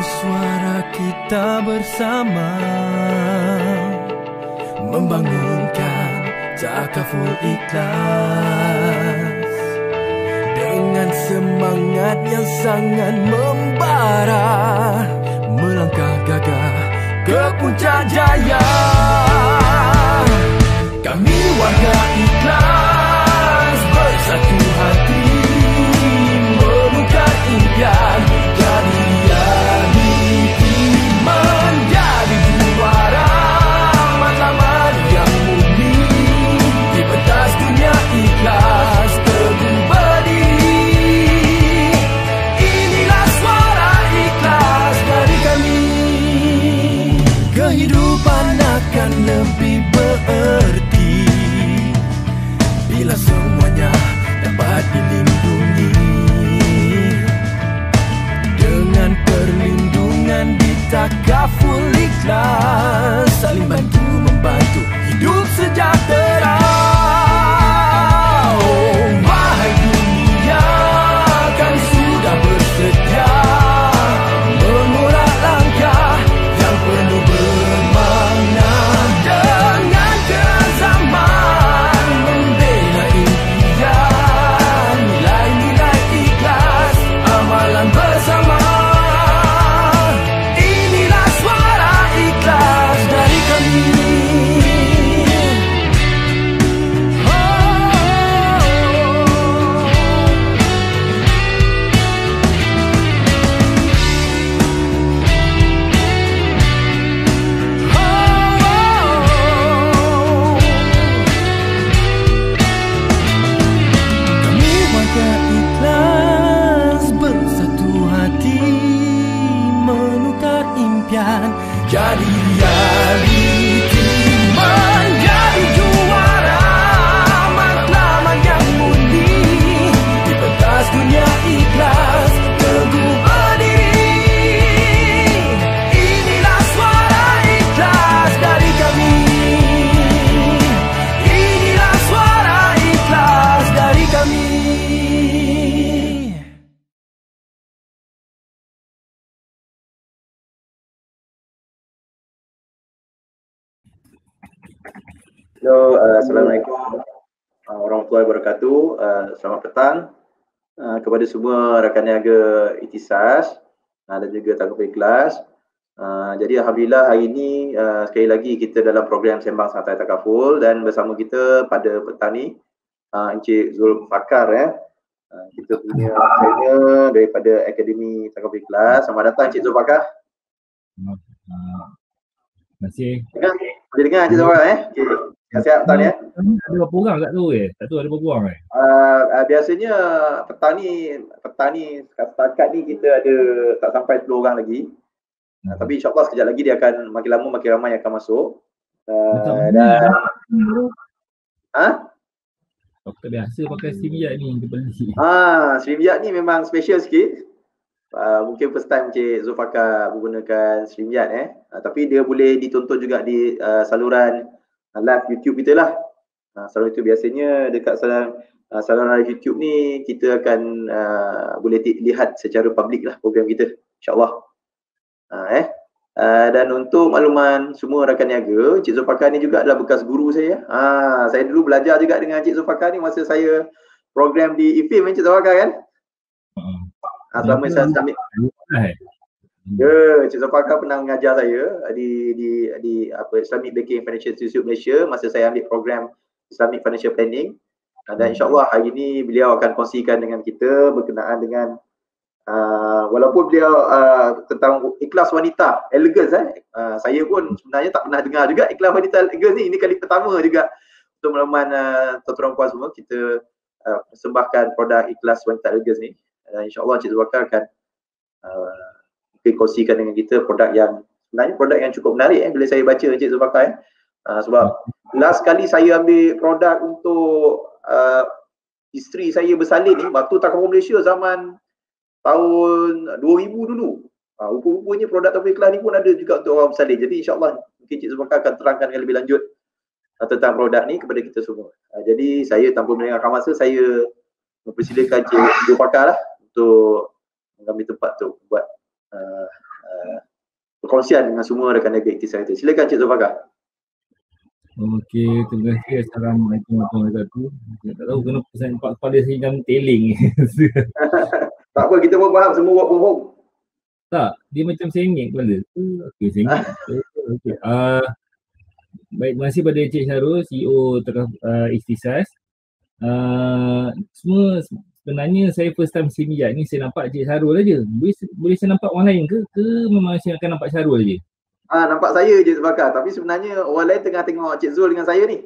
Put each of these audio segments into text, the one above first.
suara kita bersama membangunkan takaful ikhlas dengan semangat yang sangat membara, melangkah gagah ke puncak jaya. Kami warga ikhlas bersatu hati menukar impian jadi realiti, menjadi juara matlamat yang murni di pentas dunia ikhlas teguh berdiri. Inilah suara ikhlas dari kami. Kehidupan akan lebih berarti bila semuanya dapat dilindungi dengan perlindungan di takaful ikhlas, saling bantu membantu hidup sejahtera. Oh, wahai dunia, kami sudah bersedia mengurak langkah yang penuh bermakna dengan keazaman membela impian, nilai-nilai ikhlas, amalan bersama. Inilah suara ikhlas dari kami. Kami warga ikhlas bersatu hati menukar impian jadi realiti, menjadi juara matlamat yang murni di pentas dunia ikhlas teguh berdiri. Inilah suara ikhlas dari kami. Inilah suara ikhlas dari kami. Hello, Assalamualaikum warahmatullahi wabarakatuh. Selamat petang kepada semua rakan niaga Ikhtisas dan juga takaful ikhlas. Jadi Alhamdulillah hari ini sekali lagi kita dalam program Sembang Santai Takaful dan bersama kita pada petang ni Encik Zulfakar kita punya trainer daripada Akademi Takaful Ikhlas. Selamat datang Encik Zulfakar. Terima kasih. Boleh dengar Encik Zulfakar Okay. Siap petang ni Ada berapa orang kat tu Tak tahu ada berapa orang biasanya petang ni setakat ni kita ada tak sampai 10 orang lagi. Tapi insyaAllah sekejap lagi dia akan makin lama makin ramai yang akan masuk. Dan Aku tak biasa pakai StreamYard ni, kita beli. StreamYard ni memang special sikit. Mungkin first time Encik Zulfakar menggunakan StreamYard tapi dia boleh ditonton juga di saluran live YouTube kita lah. Saluran YouTube biasanya dekat saluran live YouTube ni kita akan boleh lihat secara public lah program kita insyaAllah. Dan untuk makluman semua rakan niaga, Encik Zulfakar ni juga adalah bekas guru saya. Saya dulu belajar juga dengan Encik Zulfakar ni masa saya program di IFIM Encik Zulfakar kan. Selama saya ambil Encik Zulfakar pernah mengajar saya di Islamic Banking Financial Institute Malaysia masa saya ambil program Islamic Financial Planning. Dan insyaAllah hari ini beliau akan kongsikan dengan kita berkenaan dengan walaupun beliau tentang ikhlas wanita elegance saya pun sebenarnya tak pernah dengar juga ikhlas wanita elegance ni. Ini kali pertama juga untuk makluman tuan-tuan puan semua kita persembahkan produk ikhlas wanita elegance ni. InsyaAllah Encik Zulfakar akan mungkin kongsikan dengan kita produk yang sebenarnya produk yang cukup menarik bila saya baca Encik Zulfakar sebab last kali saya ambil produk untuk isteri saya bersalin ni waktu takaful Malaysia zaman tahun 2000 dulu. Rupa-rupanya produk takaful ikhlas ni pun ada juga untuk orang bersalin. Jadi insyaAllah mungkin Encik Zulfakar akan terangkan lebih lanjut tentang produk ni kepada kita semua. Jadi saya tanpa melengahkan masa, saya mempersilakan Encik Zulfakar lah untuk mengambil tempat tu buat perkongsian dengan semua rekan-rekan aktif saya. Silakan Cik Zulfaqar. Okey, terima kasih. Assalamualaikum warahmatullahi wabarakatuh. Saya tak tahu kenapa saya nampak kepala saya macam teling. Tak apa, kita pun faham semua work from home. Tak, dia macam sengit kepala. Okey, sengit. Okey. Baik, terima kasih pada Encik Syarul, CEO Tengah Ikhtisas. Semua sebenarnya saya first time Simijat ni saya nampak Encik Syarul aja. Boleh saya nampak orang lain ke? Ke memang saya akan nampak Syarul aja? Nampak saya je Zulfaqar, tapi sebenarnya orang lain tengah tengok Cik Zul dengan saya ni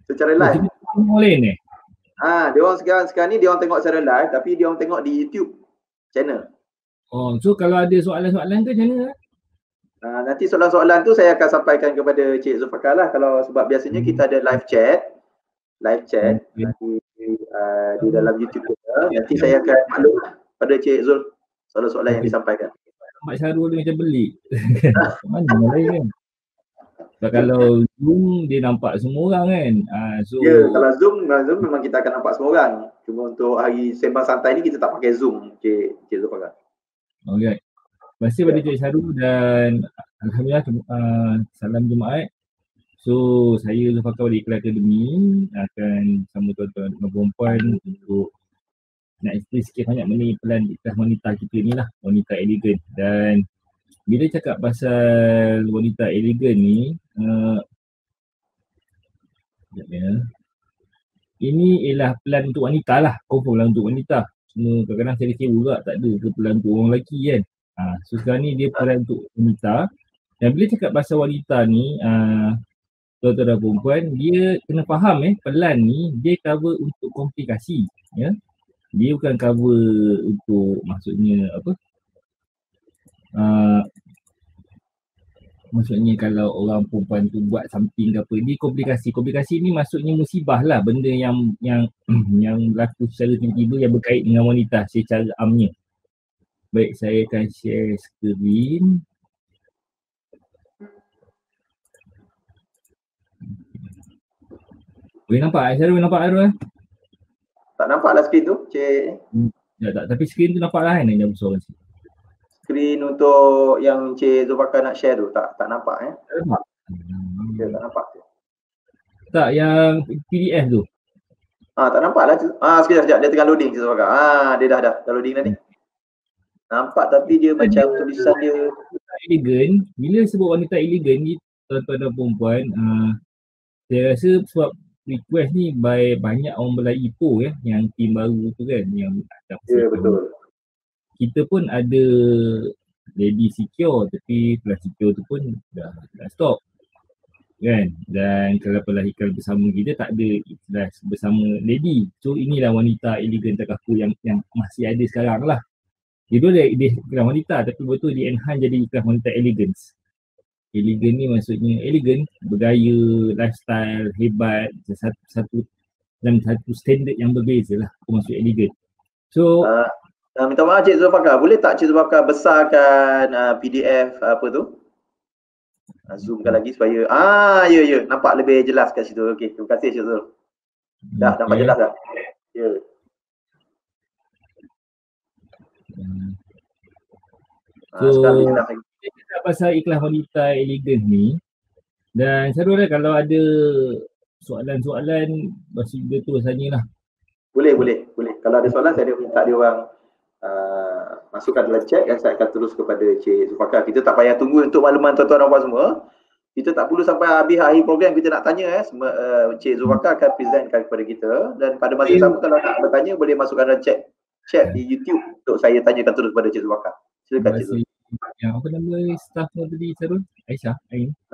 secara live. Orang lain ni? Dia orang sekarang ni dia orang tengok secara live, tapi dia orang tengok di YouTube channel. Oh, so kalau ada soalan-soalan tu macam mana? Nanti soalan-soalan tu saya akan sampaikan kepada Cik Zulfaqar lah, kalau sebab biasanya kita ada live chat di dalam YouTube kita. Nanti saya akan maklum pada Cik Zul soalan-soalan yang disampaikan. Mak Syarul dia macam belik. Mana lain kan? Sebab kalau Zoom dia nampak semua orang kan. Kalau Zoom memang kita akan nampak semua orang. Cuma untuk hari sembang santai ni kita tak pakai Zoom, Cik Zulfaqar. Alright. Terima kasih pada Cik Syarul dan alhamdulillah salam Jumaat. So saya Zulfaqar dari Ikhlas Academy akan sama tuan-tuan dan perempuan untuk nak explain sikit banyak mengenai pelan ikhlas wanita kita ni lah, wanita elegan. Dan bila cakap pasal wanita elegan ni, ini ialah pelan untuk wanita lah, confirm lah untuk wanita. Cuma kadang-kadang saya kecewa juga tak ada ke pelan untuk orang lelaki kan. So sekarang ni dia pelan untuk wanita. Dan bila cakap pasal wanita ni, tuan-tuan dan perempuan, dia kena faham pelan ni dia cover untuk komplikasi, ya. Dia bukan cover untuk maksudnya apa? Maksudnya kalau orang perempuan tu buat something ke apa, dia komplikasi. Komplikasi ni maksudnya musibah lah, benda yang berlaku secara tiba-tiba yang berkait dengan wanita secara amnya. Baik, saya akan share skrin. Boleh nampak? Saya boleh nampak Arul? Tak nampak lah skrin tu, Cik. Tak, tapi skrin tu nampak lah kan yang besar sikit. Skrin untuk yang Cik Zulfaqar nak share tu tak nampak Tak nampak? Tak nampak. Tak, yang PDF tu. Tak nampak lah. Sekejap dia tengah loading Cik Zulfaqar. Dia dah loading tadi. Nampak tapi dia macam tulisan dia elegan. Bila sebut wanita elegan ni tuan-tuan dan perempuan, saya rasa sebab request ni by banyak orang Melayu Ipoh yang team baru tu kan, yang betul. Kita pun ada lady secure tapi plus secure tu pun dah stop kan. Dan kalau pelahikal bersama kita tak ada ikhlas bersama lady. So inilah wanita elegan takaku yang masih ada sekarang lah. Dia ikhlas wanita tapi betul di enhance jadi ikhlas wanita elegance. Elegan ni maksudnya elegan, bergaya, lifestyle, hebat, satu standard yang berbeza lah. Itu maksud elegan. So minta maaf Cik Zulfaqar, boleh tak Cik Zulfaqar besarkan PDF apa tu? Zoomkan lagi supaya ya nampak lebih jelas kat situ. Okey, terima kasih Cik Zul. Dah nampak jelas tak? Ya. Sekarang lebih jelas lagi. Kita pasal ikhlas wanita elegan ni, dan Syarul kalau ada soalan-soalan bagi dia tu tanya lah. Boleh. Kalau ada soalan saya minta dia orang masukkan dalam chat dan saya akan terus kepada Cik Zulfaqar. Kita tak payah tunggu untuk makluman tuan-tuan dan puan semua. Kita tak perlu sampai habis akhir program kita nak tanya Cik Zulfaqar akan presentkan kepada kita, dan pada masa yang sama kalau nak bertanya boleh masukkan dalam chat di YouTube untuk saya tanyakan terus kepada Cik Zulfaqar. Silakan Cik Zul. Yang apa nama staff tadi Syarul? Aisyah?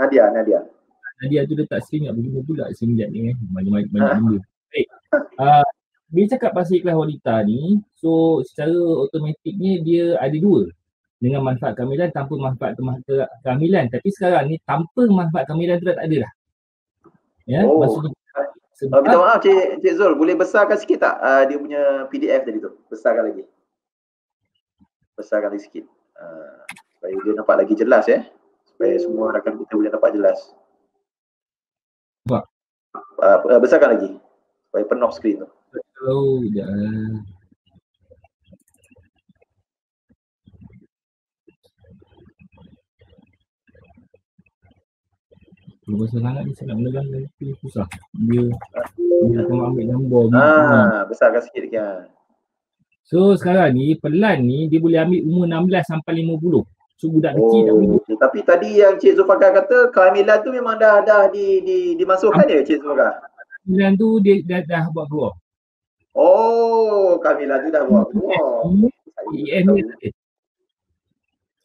Nadia tu dia tak seringat begini pula semenjak ni banyak benda. Baik. Bila cakap pasal ikhlas wanita ni, so secara otomatiknya dia ada dua. Dengan manfaat kehamilan, tanpa manfaat kehamilan. Tapi sekarang ni tanpa manfaat kehamilan tu dah tak ada dah. Ya, maksudnya minta maaf Cik Zul, boleh besarkan sikit tak dia punya PDF tadi tu? Besarkan lagi sikit. Supaya dia nampak lagi jelas supaya semua rakan kita boleh nampak jelas. Besarkan lagi supaya penuh skrin tu. Kalau besar sangat ni saya nak menegang nanti susah. Dia akan ambil gambar gitu. Besarkan sikit kan. So sekarang ni pelan ni dia boleh ambil umur 16 sampai 50. So budak kecil tak boleh. Tapi tadi yang Cik Zulfaqar kata kehamilan tu memang dah dimasukkan ya Cik Zulfaqar? Kehamilan tu dia dah buat keluar. Oh, kehamilan tu dah buat keluar. EM ni tak ada.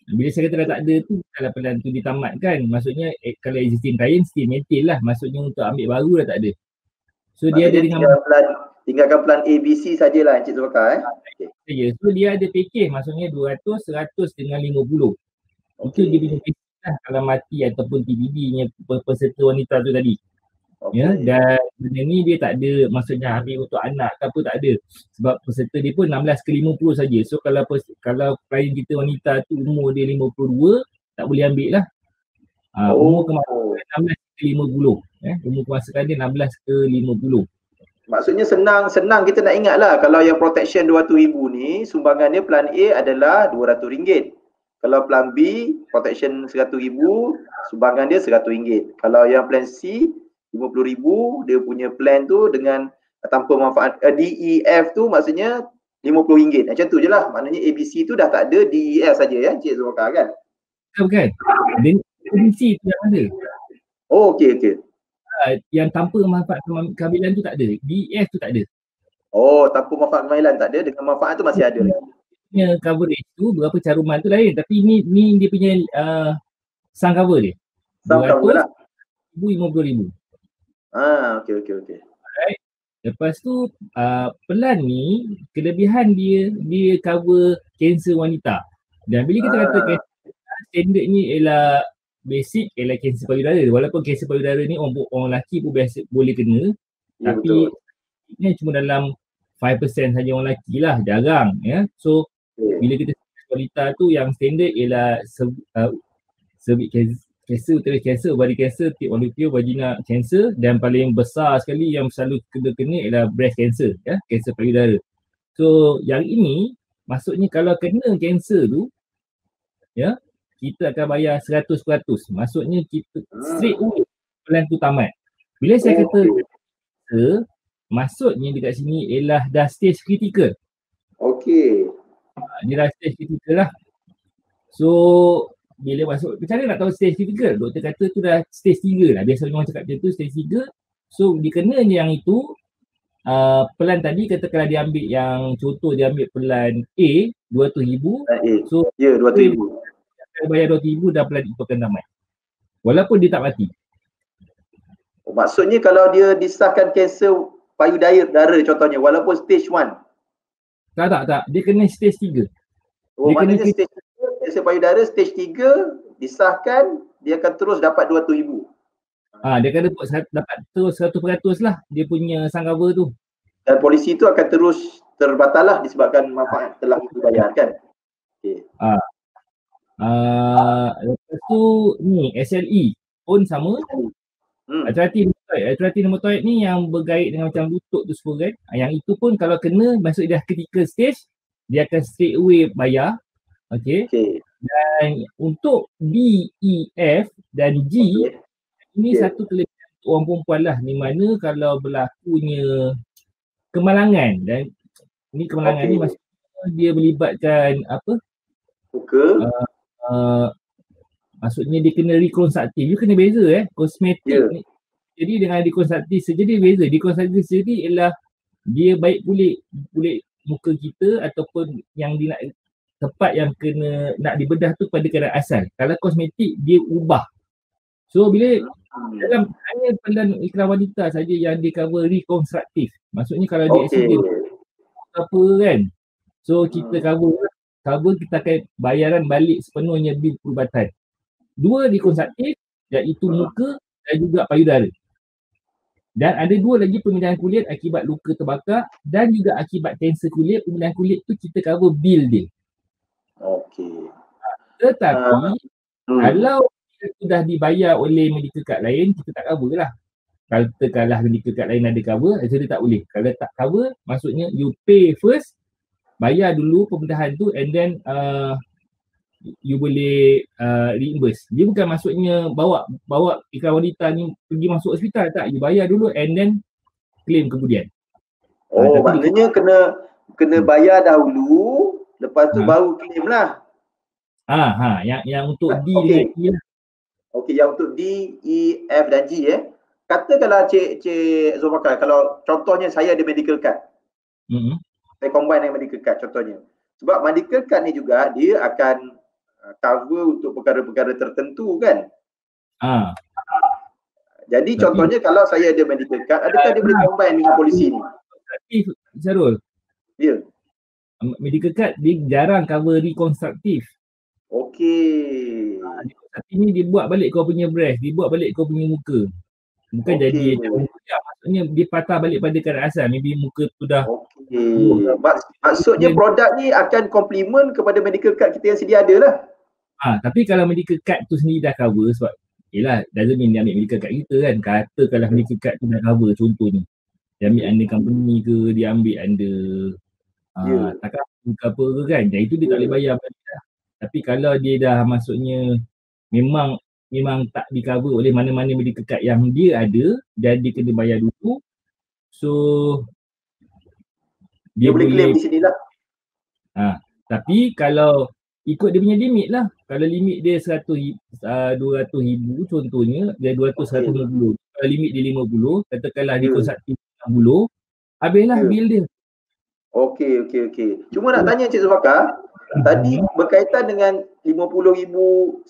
Bila saya kata dah tak ada tu, kalau pelan tu ditamatkan, maksudnya kalau existing client still maintain lah. Maksudnya untuk ambil baru dah tak ada. So dia ada dengan tinggalkan plan ABC sajalah Encik Zulfaqar okay. So dia ada package, maksudnya 200, 100 dengan 50. Itu dia punya package lah kalau mati ataupun TBD-nya peserta wanita tu tadi. Ya, dan benda ni dia tak ada maksudnya ambil untuk anak ke apa, tak ada. Sebab peserta dia pun 16 ke 50 saja. So kalau klien kita wanita tu umur dia 52, tak boleh ambil lah. Umur kemasukan 16 ke 50. Umur kemasukan dia 16 ke 50. Maksudnya senang kita nak ingat lah, kalau yang protection 200,000 ni sumbangannya plan A adalah RM200. Kalau plan B protection 100,000 sumbangan dia RM100. Kalau yang plan C RM50,000, dia punya plan tu dengan tanpa manfaat DEF tu maksudnya RM50. Macam tu je lah. Maknanya ABC tu dah tak ada, DEF saja ya Cik Zulfaqar kan? Bukan. ABC tu yang ada. Oh okey. Yang tanpa manfaat kehamilan tu tak ada. DEF tu tak ada. Oh, tanpa manfaat kehamilan tak ada, dengan manfaat tu masih ada. Punya coverage tu berapa caruman tu lain, tapi ni dia punya sum cover dia. Sum cover lah. RM50,000. Okey. Alright. Lepas tu pelan ni kelebihan dia cover kanser wanita. Dan bila kita kata kanser standard ni ialah basic ialah kanser payudara. Walaupun kanser payudara ni orang lelaki pun biasa boleh kena, tapi ini cuma dalam 5% saja orang lelaki lah, jarang ya. So bila kita wanita tu yang standard ialah cervix cancer, uterus cancer, ovary cancer, tip endometrium, vagina cancer, dan paling besar sekali yang selalu kena ialah breast cancer ya, kanser payudara. So yang ini maksudnya kalau kena kanser tu ya, kita akan bayar 100%. Maksudnya kita straight away plan tu tamat. Bila saya kata cancer, maksudnya dekat sini ialah dah stage critical. Okey. Dia dah stage critical lah. So bila masuk, macam mana nak tahu stage critical? Doktor kata tu dah stage 3 lah. Biasanya orang cakap macam tu, stage 3. So dikenanya yang itu pelan tadi kata kalau dia ambil yang contoh dia ambil pelan A RM200,000. So ya RM200,000. Dia bayar RM200,000 dah pelan itu akan tamat. Walaupun dia tak mati. Maksudnya kalau dia disahkan kanser payudara contohnya walaupun stage 1. Tak. Dia kena stage 3. Maknanya stage 3 kanser payudara stage 3 disahkan dia akan terus dapat RM200,000. Dia akan dapat terus 100% lah dia punya sum cover tu. Dan polisi tu akan terus terbatal lah disebabkan manfaat telah dibayar kan. Okey. Lepas tu ni SLE pun sama. Arthritis rheumatoid ni yang bergait dengan macam lutut tu semua kan. Yang itu pun kalau kena masuk dah critical stage, dia akan straight away bayar. Okey. Dan untuk B, E, F dan G ini satu kelebihan orang perempuan lah, di mana kalau berlakunya kemalangan, dan ni kemalangan ni maksudnya dia melibatkan apa? Maksudnya dia kena rekonstruktif. Dia kena beza kosmetik ni. Jadi dengan rekonstruktif surgery beza. Rekonstruktif surgery ialah dia baik kulit muka kita ataupun yang dia nak tempat yang kena nak dibedah tu pada keadaan asal. Kalau kosmetik dia ubah. So bila dalam hanya pelan iklan wanita saja yang dia cover rekonstruktif. Maksudnya kalau dia accident apa kan. So kita cover kita akan bayaran balik sepenuhnya bil perubatan. 2 rekonstruktif iaitu muka dan juga payudara. Dan ada 2 lagi pemindahan kulit akibat luka terbakar dan juga akibat kanser kulit. Pemindahan kulit tu kita cover bil dia. Okey. Tetapi kalau sudah dibayar oleh medical card lain, kita tak cover lah. Kalau kita kalah medical card lain ada cover, jadi tak boleh. Kalau tak cover, maksudnya you pay first, bayar dulu pemindahan tu and then you boleh reimburse. Dia bukan maksudnya bawa iklan wanita ni pergi masuk hospital, tak. You bayar dulu and then claim kemudian. Oh, maknanya kena bayar dahulu, lepas tu baru claim lah. Yang untuk D Okay. dengan E lah. Okey, yang untuk D, E, F dan G Katakanlah Cik Zulfakar, kalau contohnya saya ada medical card. Saya combine dengan medical card contohnya. Sebab medical card ni juga dia akan cover untuk perkara-perkara tertentu kan. Jadi contohnya kalau saya ada medical card, adakah dia boleh combine dengan polisi ni? Syarul. Ya. Medical card dia jarang cover rekonstruktif. Okey. Rekonstruktif ni dia buat balik kau punya breast, dia buat balik kau punya muka. Bukan jadi maksudnya dia patah balik pada keadaan asal. Maybe muka tu dah. Okey. Maksudnya produk ni akan complement kepada medical card kita yang sedia ada lah. Tapi kalau medical card tu sendiri dah cover, sebab yelah, doesn't mean dia ambil medical card kita kan. Katakanlah medical card tu dah cover, contohnya dia ambil under company ke, dia ambil under takkan ke apa ke kan, dan itu dia tak boleh bayar balik lah. Tapi kalau dia dah maksudnya memang tak di cover oleh mana-mana medical card yang dia ada dan dia kena bayar dulu, so dia boleh claim di sini lah. Tapi kalau ikut dia punya limit lah. Kalau limit dia 200,000 contohnya, dia 200-150. Kalau limit dia 50, katakanlah dia konstruktif 60, habislah bil dia. Okey. Cuma nak tanya Cik Zulfakar, tadi berkaitan dengan 50,000,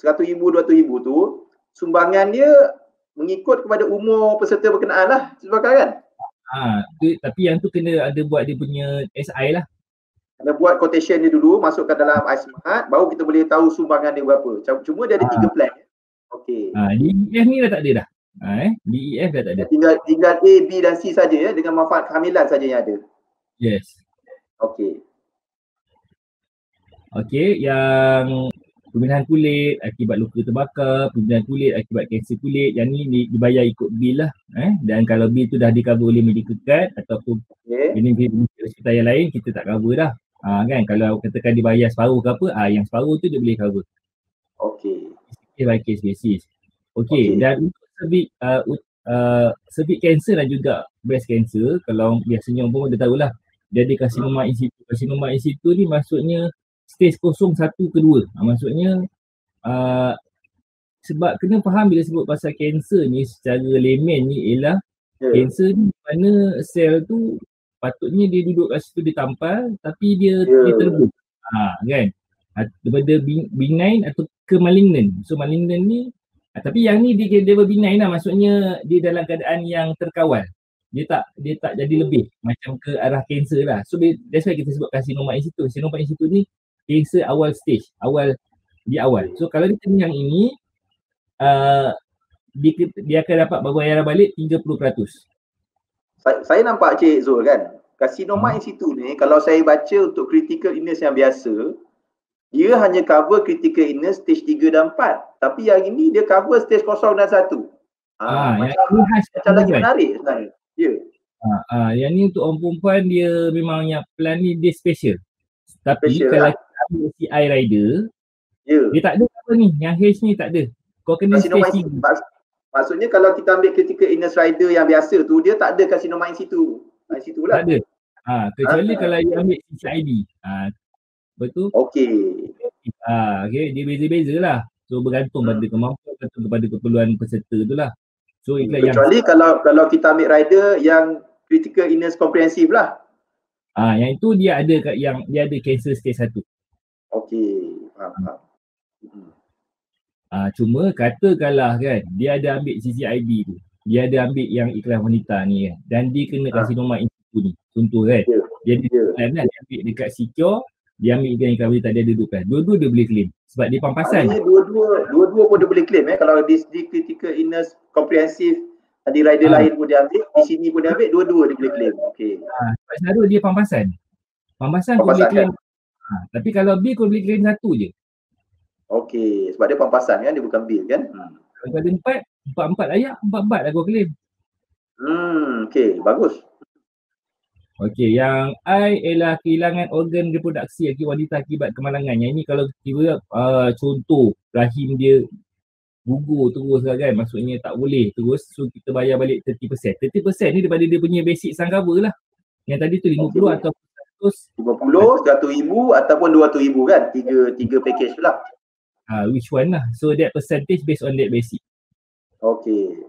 100,000, 200,000 tu, sumbangan dia mengikut kepada umur peserta berkenaan lah, Cik Zulfakar kan? Tapi yang tu kena ada buat dia punya SI lah. Kena buat quotation dia dulu, masukkan dalam iSmart, baru kita boleh tahu sumbangan dia berapa. Cuma dia ada 3 plan. Okey. DEF ni dah tak ada dah. DEF dah tak ada. Tinggal A, B dan C saja ya, dengan manfaat kehamilan saja yang ada. Yes. Okey, yang pembinahan kulit akibat luka terbakar, pembinahan kulit akibat kanser kulit, yang ni dibayar ikut bil lah. Dan kalau bil tu dah di-cover oleh medical card ataupun benefit hospital yang lain, kita tak cover dah. Kan, kalau katakan dibayar separuh ke apa, yang separuh tu dia boleh cover. Case by case basis. Dan untuk cervix cancer dan juga breast cancer, kalau biasanya orang pun dah tahulah, dia ada karsinoma in situ. Karsinoma in situ ni maksudnya stage 0, 1 ke 2. Maksudnya sebab kena faham bila sebut pasal kanser ni secara layman ni ialah kanser ni mana sel tu patutnya dia duduk kat situ, dia tampal tapi dia terbuk. Kan? Daripada benign atau ke malignant. So malignant ni tapi yang ni dia benign lah, maksudnya dia dalam keadaan yang terkawal. Dia tak jadi lebih macam ke arah kanser lah. So that's why kita sebut karsinoma in situ. Karsinoma in situ ni kanser awal stage, di awal. So kalau dia kena yang ini dia akan dapat bayaran balik 30%. Saya nampak Cik Zul kan, karsinoma in situ ni kalau saya baca untuk critical illness yang biasa, dia hanya cover critical illness stage 3 dan 4. Tapi yang ini dia cover stage 0 dan 1. Macam lagi menarik sebenarnya. Yang ni untuk orang perempuan dia memang yang plan ni dia special. Tapi kalau kita ambil CI rider, dia tak ada apa ni, yang H ni tak ada. Kau kena karsinoma stage 3. Maksudnya kalau kita ambil critical illness rider yang biasa tu, dia tak ada karsinoma in situ. Situ lah. Tak ada. Kecuali kalau you ambil CID. Betul? Okey. Dia beza-beza lah. So bergantung pada kemampuan, bergantung kepada keperluan peserta tu lah. So kecuali kalau kita ambil rider yang critical illness comprehensive lah. Yang itu dia ada cancer stage 1. Okey. Cuma katakanlah kan, dia ada ambil CCID tu. Dia ada ambil yang iklan wanita ni kan. Dan dia kena karsinoma in situ ni. Contoh kan. Dia ada iklan kan, dia ambil dekat secure, dia ambil iklan wanita, dia ada dudukkan. Dua-dua dia boleh claim. Sebab dia pampasan. Dua-dua pun dia boleh claim kalau di critical illness comprehensive di rider lain pun dia ambil, di sini pun dia ambil, dua-dua dia boleh claim. Okey. Sebab selalu dia pampasan. Pampasan kau boleh claim. Tapi kalau bil kau boleh claim satu je. Okey, sebab dia pampasan kan, dia bukan bil kan. Kalau ada 4 layak, 4 dah kau claim. Okey, bagus. Okey, yang I ialah kehilangan organ reproduksi wanita akibat kemalangan. Yang ini kalau kira contoh rahim dia gugur terus lah kan, maksudnya tak boleh terus, so kita bayar balik 30%. 30% ni daripada dia punya basic sum cover lah. Yang tadi tu 50 Okey. atau 100. 50, 100,000 ataupun 200,000 kan? Tiga package tu lah. Which one lah. So that percentage based on that basic. Okey.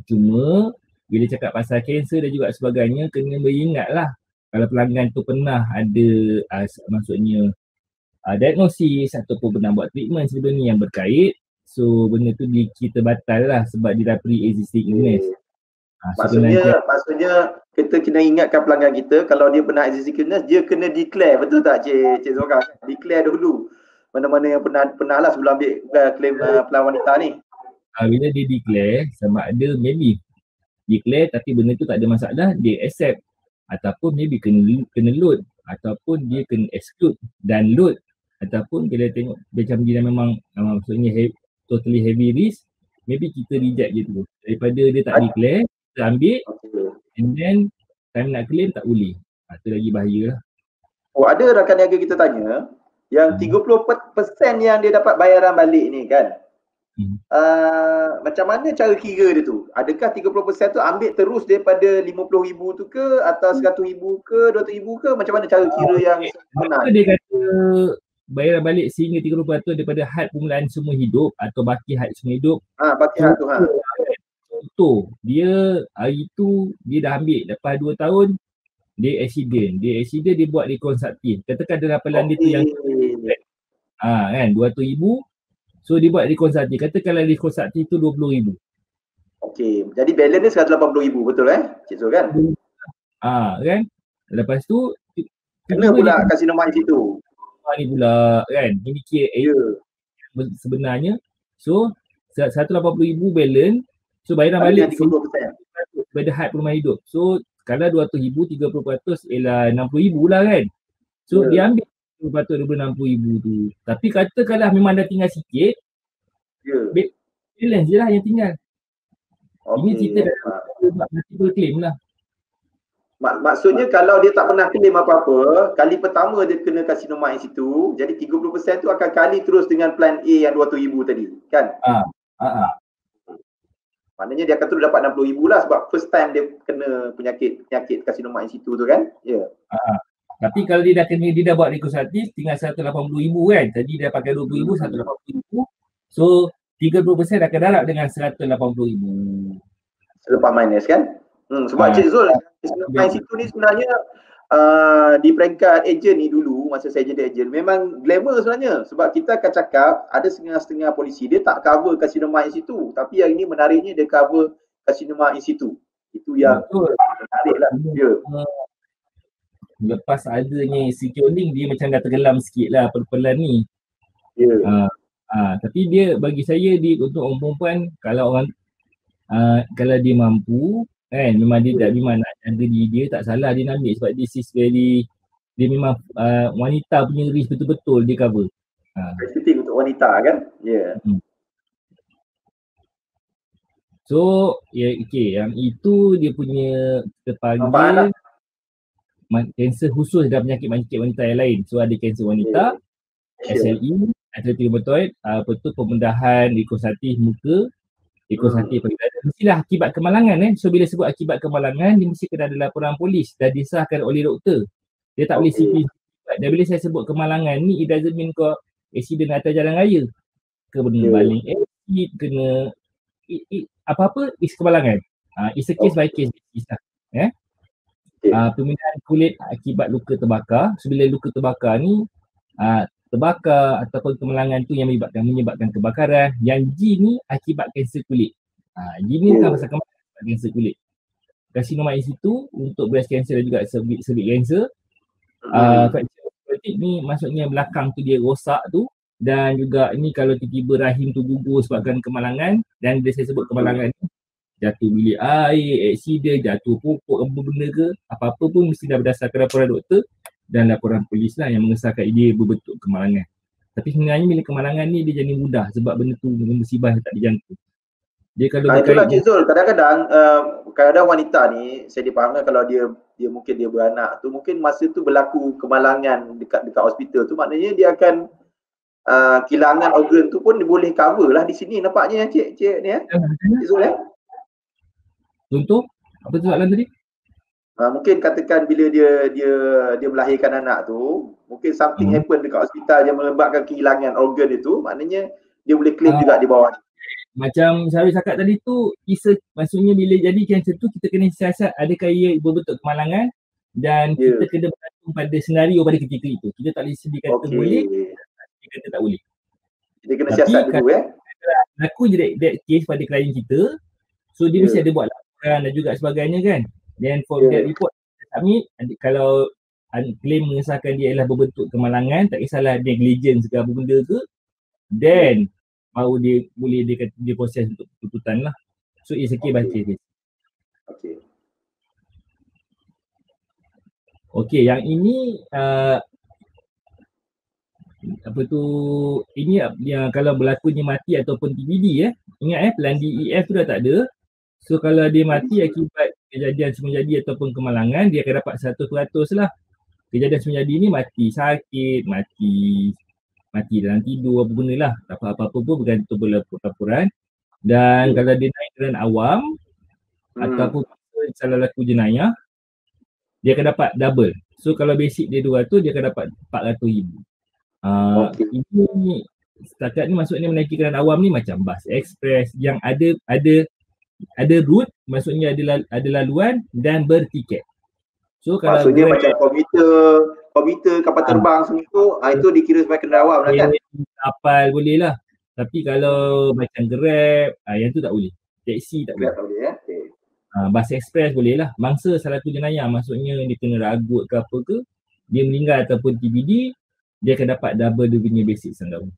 Cuma bila cakap pasal kanser dan juga sebagainya, kena beringat lah kalau pelanggan tu pernah ada maksudnya diagnosis ataupun pernah buat treatment sebelum ni yang berkait, so benda tu kita batal lah sebab dia dah pre-existing illness. Maksudnya kita kena ingatkan pelanggan kita kalau dia pernah existing illness, dia kena declare, betul tak Cik Zora? Declare dulu mana-mana yang pernah lah sebelum ambil claim pelan wanita ni. Bila dia declare, sama ada maybe declare tapi benda tu tak ada masalah, dia accept, ataupun maybe kena load, ataupun dia kena exclude dan load, ataupun bila tengok macam dia memang maksudnya totally heavy risk, maybe kita reject je tu. Daripada dia tak declare, kita ambil and then time nak claim tak boleh. Tu lagi bahaya lah. Ada rakan niaga kita tanya yang 30% yang dia dapat bayaran balik ni kan, macam mana cara kira dia tu? Adakah 30% tu ambil terus daripada 50,000 tu ke, atau 100,000 ke, 200,000 ke? Macam mana cara kira yang benar? Dia kata bayaran balik sehingga 30% daripada had permulaan semua hidup atau baki had semua hidup. Baki had tu. Contoh, dia hari tu dia dah ambil lepas 2 tahun dia accident dia buat rekonstruktif. Katakan dalam pelan dia tu yang kan 200,000. So dia buat rekonstruktif. Katakanlah rekonstruktif tu 20,000. Okey. Jadi balance dia 180,000, betul Cik Zul kan? Kan? Lepas tu kena pula kasino main situ. Ni pula kan. Ini kira sebenarnya. So 180,000 balance. So bayaran balik 30% daripada had perumahan hidup. So kalau 200,000, 30% ialah 60,000 lah kan. So dia ambil 30% daripada 60,000 tu. Tapi katakanlah memang dah tinggal sikit, balance je lah yang tinggal. Ini cerita dah multiple claim lah. Maksudnya kalau dia tak pernah claim apa-apa, kali pertama dia kena kasino main situ, jadi 30% tu akan kali terus dengan plan A yang 200,000 tadi kan? Maknanya dia akan terus dapat 60,000 lah sebab first time dia kena penyakit kasino main situ tu kan? Tapi kalau dia dah buat rekonstruktif tinggal 180,000 kan. Tadi dia pakai 20,000, 180,000. So 30% akan darab dengan 180,000. Selepas minus kan? Sebab Cik Zul, main situ ni sebenarnya di peringkat ejen ni dulu, masa saya jadi ejen, memang glamour sebenarnya. Sebab kita akan cakap ada setengah-setengah polisi dia tak cover kasino main situ. Tapi yang ini menariknya dia cover kasino main situ. Itu yang menarik lah. Lepas adanya securing dia macam dah tenggelam sikit lah perpelan ni. Tapi dia bagi saya untuk orang perempuan, kalau dia mampu kan, memang dia tak memang nak jaga diri dia, tak salah dia nak ambil sebab this is very, dia memang wanita punya risk betul-betul dia cover. Spesifik untuk wanita kan? So yang itu dia punya kita panggil kanser khusus dan penyakit wanita yang lain. So ada kanser wanita, SLE, atletik rheumatoid, pembedahan rekonstruktif muka, rekonstruktif pagi-pagi. Mestilah akibat kemalangan So bila sebut akibat kemalangan, dia mesti kena ada laporan polis dan disahkan oleh doktor. Dia tak boleh CP. Dan bila saya sebut kemalangan ni, it doesn't mean kau accident atas jalan raya. Kena baling acid, kena apa-apa is kemalangan. It's a case by case basis lah. Pemindahan kulit akibat luka terbakar. So bila luka terbakar ni terbakar ataupun kemalangan tu yang menyebabkan kebakaran. Yang G ni akibat kanser kulit. G ni bukan pasal kemalangan, kanser kulit. Karsinoma in situ untuk breast cancer dan juga cervix cancer. Fracture ni maksudnya belakang tu dia rosak tu, dan juga ni kalau tiba-tiba rahim tu gugur sebabkan kemalangan, dan bila saya sebut kemalangan ni jatuh bilik air, accident, jatuh pokok, apa benda ke, apa-apa pun mesti dah berdasarkan laporan doktor dan laporan polis lah yang mengesahkan dia berbentuk kemalangan. Tapi sebenarnya bila kemalangan ni dia jadi mudah sebab benda tu musibah yang tak dijangka. Dia kalau Itulah berkait Cik Zul, kadang-kadang wanita ni saya dipahamkan kalau dia mungkin dia beranak tu, mungkin masa tu berlaku kemalangan dekat hospital tu, maknanya dia akan kehilangan organ tu pun dia boleh cover lah di sini nampaknya cik ni Cik Zul contoh apa tu soalan tadi? Mungkin katakan bila dia melahirkan anak tu, mungkin something happen dekat hospital yang menyebabkan kehilangan organ itu, maknanya dia boleh claim juga di bawah. Macam Syarul cakap tadi tu, maksudnya bila jadi kanser tu kita kena siasat adakah ia berbentuk kemalangan dan kita kena bergantung pada senario pada ketika itu. Kita tak boleh sedih kata boleh, dia kata tak boleh. Dia kena siasat dulu Aku je that case pada klien kita, so dia mesti ada buat laporan dan juga sebagainya kan. Then for that report submit, kalau claim mengesahkan dia adalah berbentuk kemalangan, tak kisahlah negligence ke apa benda ke, then baru dia boleh dia proses untuk tuntutan lah. So it's a case by case. Okay, yang ini ini yang kalau berlakunya mati ataupun TBD ingat pelan DEF tu dah tak ada. So kalau dia mati akibat kejadian semua jadi ataupun kemalangan, dia akan dapat 100% lah. Kejadian semua jadi ni mati sakit, mati dalam tidur, apa benda lah. Tak apa-apa pun bergantung pada laporan. Dan kalau dia naik jalan awam ataupun salah laku jenayah, dia akan dapat double. So kalau basic dia 200, dia akan dapat 400,000. Ini setakat ni maksudnya menaiki jalan awam ni macam bus express yang ada route, maksudnya ada laluan dan bertiket. So kalau maksudnya macam komputer kapal terbang semua itu dikira sebagai kenderaan awam lah kan? Kapal boleh lah. Tapi kalau macam Grab, yang tu tak boleh. Taxi tak boleh. Bus express boleh lah. Mangsa salah satu jenayah, maksudnya dia kena ragut ke apa ke, dia meninggal ataupun TBD, dia akan dapat double dia punya basic sanggawan.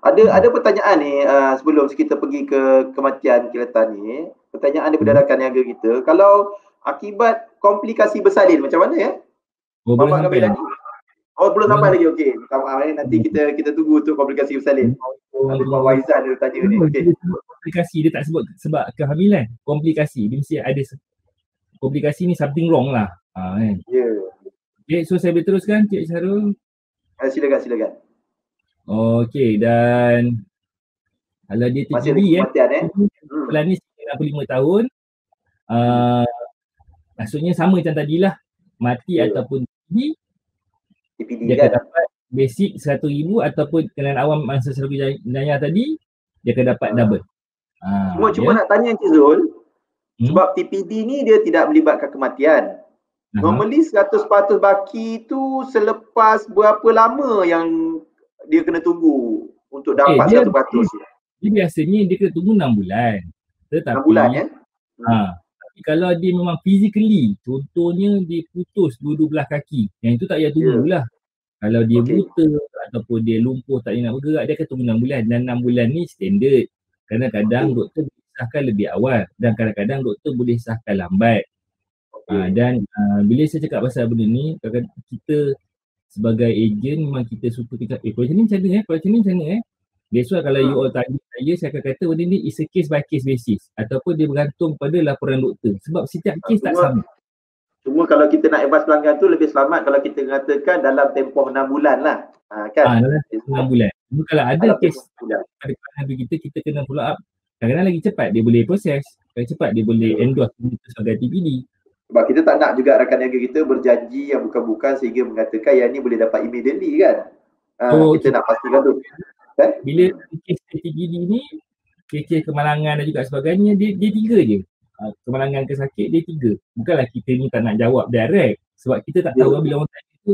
Ada pertanyaan ni sebelum kita pergi ke kematian kilatan ni. Pertanyaan daripada rakan niaga kita. Kalau akibat komplikasi bersalin macam mana ya? Belum sampai lagi. Belum sampai lagi. Okey. Nanti kita tunggu untuk komplikasi bersalin. Ada Pak Waizan dia tanya ni. Komplikasi dia tak sebut sebab kehamilan. Komplikasi dia mesti ada komplikasi ni something wrong lah. Kan. Okay, so saya boleh teruskan Cik Syarul? Silakan. Okey, dan kalau dia TBD pelan ni 65 tahun, maksudnya sama macam tadilah, mati ataupun TBD, dia akan dapat basic 100,000 ataupun kenderaan awam mangsa selaku jenayah tadi, dia akan dapat double. Cuma nak tanya Encik Zul, sebab TPD ni dia tidak melibatkan kematian. Normally 100% baki tu selepas berapa lama yang dia kena tunggu untuk dapat 100%? Dia biasanya dia kena tunggu 6 bulan. Tetapi 6 bulan ya? Tapi kalau dia memang physically, contohnya dia putus dua-dua belah kaki, yang itu tak payah tunggulah. Kalau dia buta ataupun dia lumpuh tak boleh nak bergerak, dia akan tunggu 6 bulan. Dan 6 bulan ni standard. Kadang-kadang doktor boleh sahkan lebih awal dan kadang-kadang doktor boleh sahkan lambat. Dan bila saya cakap pasal benda ni, kita sebagai ejen memang kita suka cakap, kalau macam ni macam mana That's why kalau you all tanya saya akan kata benda ni is a case by case basis ataupun dia bergantung pada laporan doktor sebab setiap kes tak sama. Cuma kalau kita nak advance pelanggan tu lebih selamat kalau kita katakan dalam tempoh 6 bulan lah. Kan? Dalam 6 bulan. Cuma kalau ada kes pada pelanggan kita kena follow up. Kadang-kadang lagi cepat dia boleh proses, lagi cepat dia boleh endorse sebagai TPD. Sebab kita tak nak juga rakan niaga kita berjanji yang bukan-bukan sehingga mengatakan yang ni boleh dapat immediately kan. Kita nak pastikan tu. Bila kes TPD ni, kes kemalangan dan juga sebagainya, dia 3 je. Kemalangan ke sakit dia 3. Bukanlah kita ni tak nak jawab direct. Sebab kita tak tahu bila orang tanya tu,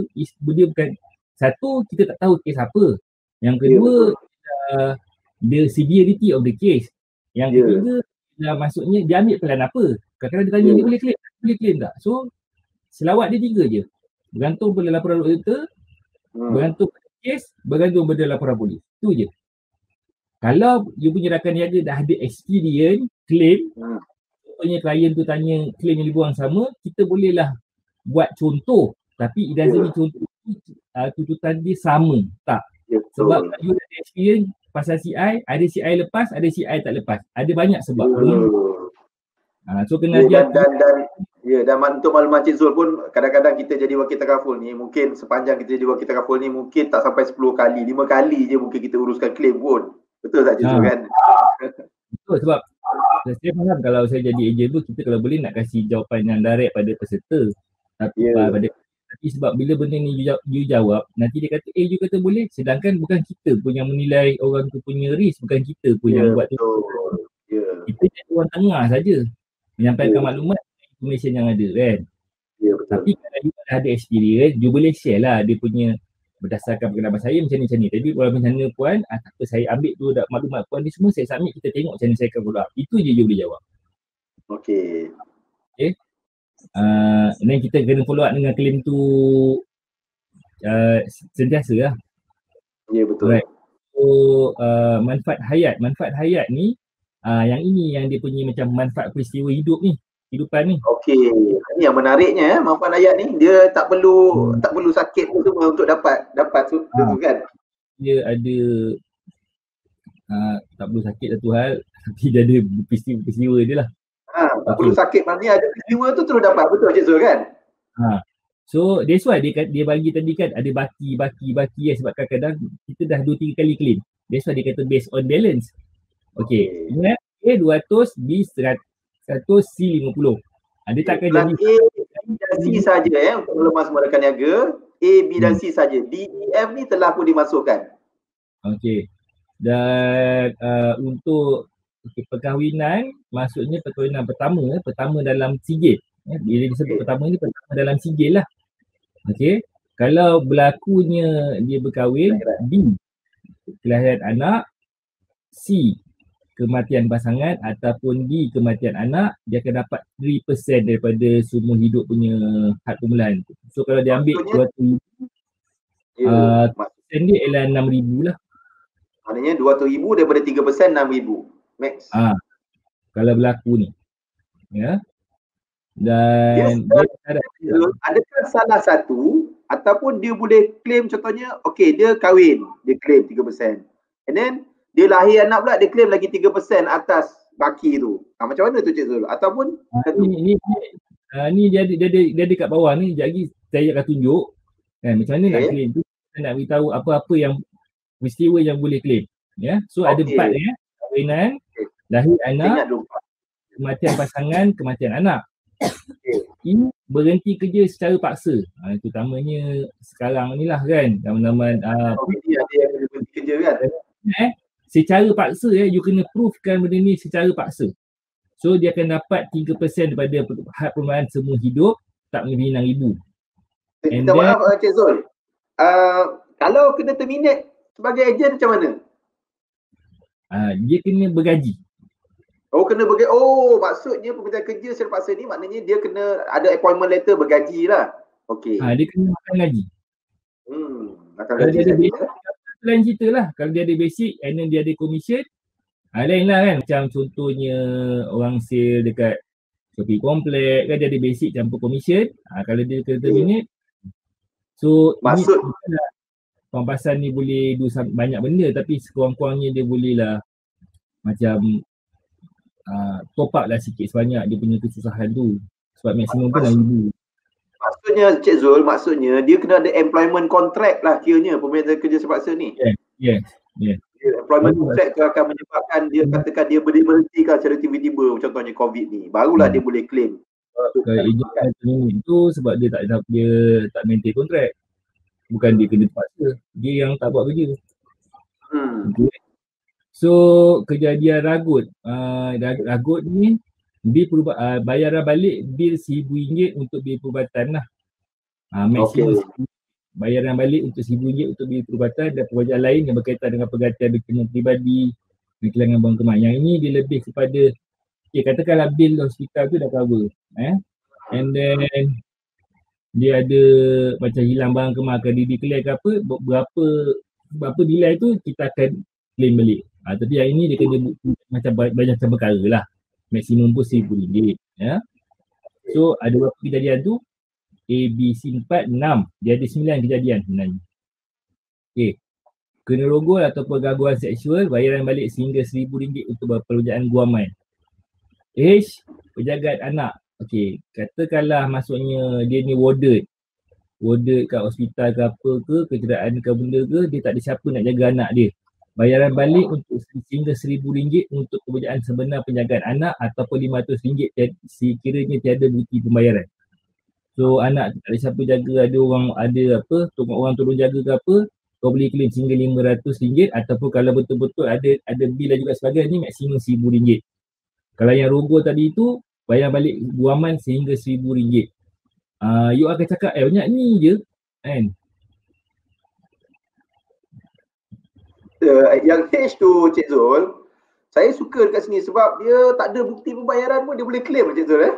dia bukan, satu kita tak tahu kes apa. Yang kedua, the severity of the case. Yang ketiga, maksudnya dia ambil pelan apa. Kadang-kadang dia tanya dia boleh claim tak? So selawat dia 3 je. Bergantung pada laporan doktor, bergantung pada kes, bergantung pada laporan polis. Tu je. Kalau you punya rakan niaga dah ada experience claim, contohnya klien tu tanya claim yang dibuang sama, kita bolehlah buat contoh. Tapi it doesn't mean contoh tuntutan dia sama. Tak. Sebab you ada experience, pasal CI, ada CI lepas, ada CI tak lepas. Ada banyak sebab. So kena dan untuk makluman Cik Zul pun, kadang-kadang kita jadi wakil takaful ni, mungkin sepanjang kita jadi wakil takaful ni mungkin tak sampai 10 kali, 5 kali je mungkin kita uruskan claim pun. Betul tak Cik Zul kan? Betul, sebab saya faham kalau saya jadi ejen tu, kita kalau boleh nak kasih jawapan yang direct pada peserta. Tapi sebab bila benda ni you jawab, nanti dia kata you kata boleh, sedangkan bukan kita pun yang menilai orang tu punya risk, bukan kita pun yang buat tu. Kita jadi orang tengah saja menyampaikan maklumat, information yang ada kan. Tapi kalau you ada experience, you boleh share lah dia punya berdasarkan pengalaman saya macam ni. Tapi kalau macam mana puan, tak apa, saya ambil tu maklumat puan ni semua, saya submit, kita tengok macam mana saya akan follow up. Itu je you boleh jawab. Okay. Dan kita kena follow up dengan claim tu sentiasa lah. Ya, betul. Right. So manfaat hayat ni yang ini yang dia punya macam manfaat peristiwa hidup ni, kehidupan ni. Okey, ini yang menariknya manfaat hayat ni, dia tak perlu sakit pun semua untuk dapat tu kan. Dia ada tak perlu sakit satu hal, tapi dia ada peristiwa dia lah. Tak perlu sakit, maknanya ada peristiwa tu terus dapat. Betul Cik Zul kan? So that's why dia bagi tadi kan ada baki sebab kadang-kadang kita dah 2-3 kali claim. That's why dia kata based on balance. Okay, ingat A 200, B 100, C 50. Dia takkan jadi A, B dan C saja untuk melemas semua rakan niaga. A, B dan C saja. D, E, F ni telah pun dimasukkan. Okay. Dan untuk perkahwinan, maksudnya perkahwinan pertama dalam sigil. Bila disebut pertama ni, pertama dalam sigil lah. Okay. Kalau berlakunya dia berkahwin, B, kelahiran anak, C, kematian pasangan, ataupun D, kematian anak, dia akan dapat 3% daripada semua hidup punya had permulaan. So kalau dia ambil 200,000, persen dia ialah 6,000 lah. Maknanya 200,000 daripada 3% 6,000 max. Kalau berlaku ni. Ya. Dan adakah salah satu ataupun dia boleh claim, contohnya dia kahwin, dia claim 3%. And then dia lahir anak pula, dia claim lagi 3% atas baki tu. Macam mana tu Cik Zul? Ataupun ni dia ada kat bawah ni, sekejap lagi saya akan tunjuk kan macam mana nak claim tu. Saya nak beritahu apa-apa yang peristiwa yang boleh claim. Ya. So ada 4 ya. Kahwinan, lahir anak, kematian pasangan, kematian anak. Ini berhenti kerja secara paksa. Terutamanya sekarang ni lah kan, zaman-zaman dia yang berhenti kerja kan. Secara paksa you kena provekan benda ni secara paksa. So dia akan dapat 3% daripada had permulaan semua hidup, tak melebihi 6,000. Minta maaf Cik Zul. Kalau kena terminate sebagai ejen macam mana? Dia kena bergaji. Kena bergaji. Maksudnya pekerjaan kerja secara paksa ni maknanya dia kena ada appointment letter bergaji lah. Okey. Dia kena makan gaji. Makan gaji. Lain cerita lah. Kalau dia ada basic and then dia ada commission, lain lah kan. Macam contohnya orang sale dekat Shopee Komplek kan, dia ada basic campur commission. Kalau dia kena terminate, so maksud pampasan ni boleh do banyak benda, tapi sekurang-kurangnya dia boleh lah macam top up lah sikit sebanyak dia punya kesusahan tu. Sebab maksimum pun 6,000. Maksudnya Cik Zul, dia kena ada employment contract lah kiranya pemberian kerja terpaksa ni. Yes. Employment contract tu akan menyebabkan dia katakan dia berhentikan secara tiba-tiba, contohnya COVID ni. Barulah dia boleh claim. Itu sebab dia tak maintain kontrak. Bukan dia kena terpaksa. Dia yang tak buat kerja. Okay. So kejadian ragut. Ragut ni bil bayaran balik bil RM1,000 untuk bil perubatan lah. Maksimum bayaran balik untuk RM1,000 untuk bil perubatan dan perwajaan lain yang berkaitan dengan pergantian dokumen peribadi, kehilangan wang kemas. Yang ini dia lebih kepada katakanlah bil hospital tu dah cover. And then dia ada macam hilang barang kemas, akan di-declare ke apa, berapa delay tu kita akan claim balik. Tapi yang ini dia kena bukti macam banyak perkara lah. Maksimum pun RM1,000. Ya. So ada berapa kejadian tu? A, B, C 4, 6. Dia ada 9 kejadian sebenarnya. Okay. kena rogol ataupun gangguan seksual, bayaran balik sehingga RM1,000 untuk perlujahan guaman. Age, penjagaan anak. Okey, katakanlah maksudnya dia ni warded kat hospital ke apa ke, kecederaan ke benda ke, dia tak ada siapa nak jaga anak dia. Bayaran balik untuk sehingga RM1,000 untuk pekerjaan sebenar penjagaan anak ataupun RM500 sekiranya tiada bukti pembayaran. So anak tak ada siapa jaga, ada orang orang tolong jaga ke apa, kau boleh claim sehingga RM500 ataupun kalau betul-betul ada bil dan juga sebagainya maksimum RM1,000. Kalau yang rogol tadi tu bayaran balik guaman sehingga RM1,000. You akan cakap banyak ni je kan. Yang H tu Cik Zul, saya suka dekat sini sebab dia tak ada bukti pembayaran pun dia boleh claim Cik Zul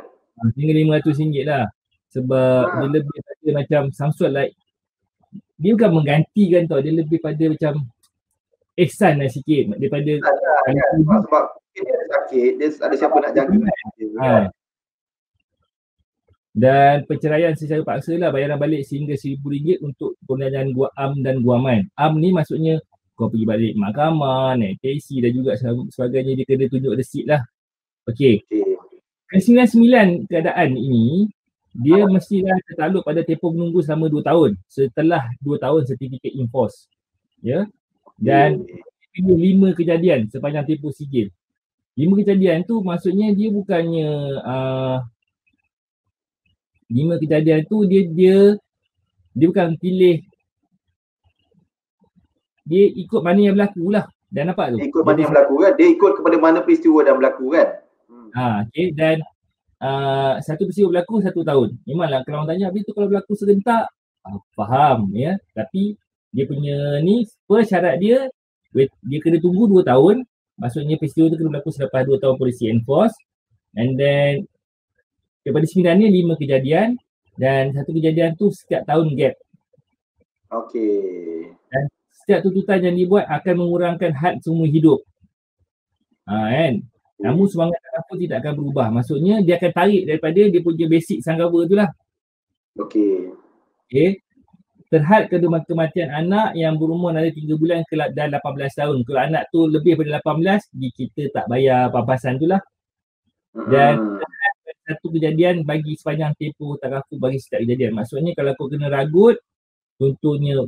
Sehingga RM500 lah. Sebab dia lebih pada macam somewhat like, dia bukan menggantikan tau, dia lebih pada macam ihsan lah sikit daripada sebab dia sakit, dia ada siapa nak jaga. Dan perceraian secara paksa lah, bayaran balik sehingga RM1,000 untuk perniagaan am dan guaman. Am ni maksudnya kau pergi balik mahkamah, naik taxi dan juga sebagainya, dia kena tunjuk resit lah. Okey. Ke-99 keadaan ini, dia mestilah tertakluk pada tempoh menunggu selama 2 tahun. Setelah 2 tahun sertifikat enforce. Ya. Dan 5 kejadian sepanjang tempoh sijil. 5 kejadian tu maksudnya dia bukannya 5 kejadian tu dia bukan pilih, dia ikut mana yang berlaku lah. Dan nampak tu? Dia ikut mana yang berlaku kan? Dia ikut kepada mana peristiwa yang berlaku kan? Okay. Dan satu peristiwa berlaku 1 tahun. Memanglah kalau orang tanya habis tu kalau berlaku serentak, faham ya. Tapi dia punya ni, persyarat dia kena tunggu 2 tahun. Maksudnya peristiwa tu kena berlaku selepas 2 tahun polisi enforce. And then daripada 9 ni 5 kejadian dan 1 kejadian tu setiap tahun gap. Okey. Dan setiap tuntutan yang dibuat akan mengurangkan had seumur hidup. Kan? Namun semangat apa tidak akan berubah. Maksudnya dia akan tarik daripada dia punya basic sanggawa tu lah. Okey. Terhad kematian anak yang berumur dari 3 bulan dan 18 tahun. Kalau anak tu lebih daripada 18, kita tak bayar pampasan tu lah. Dan satu kejadian bagi sepanjang tempoh tarafu bagi setiap kejadian. Maksudnya kalau kau kena ragut, contohnya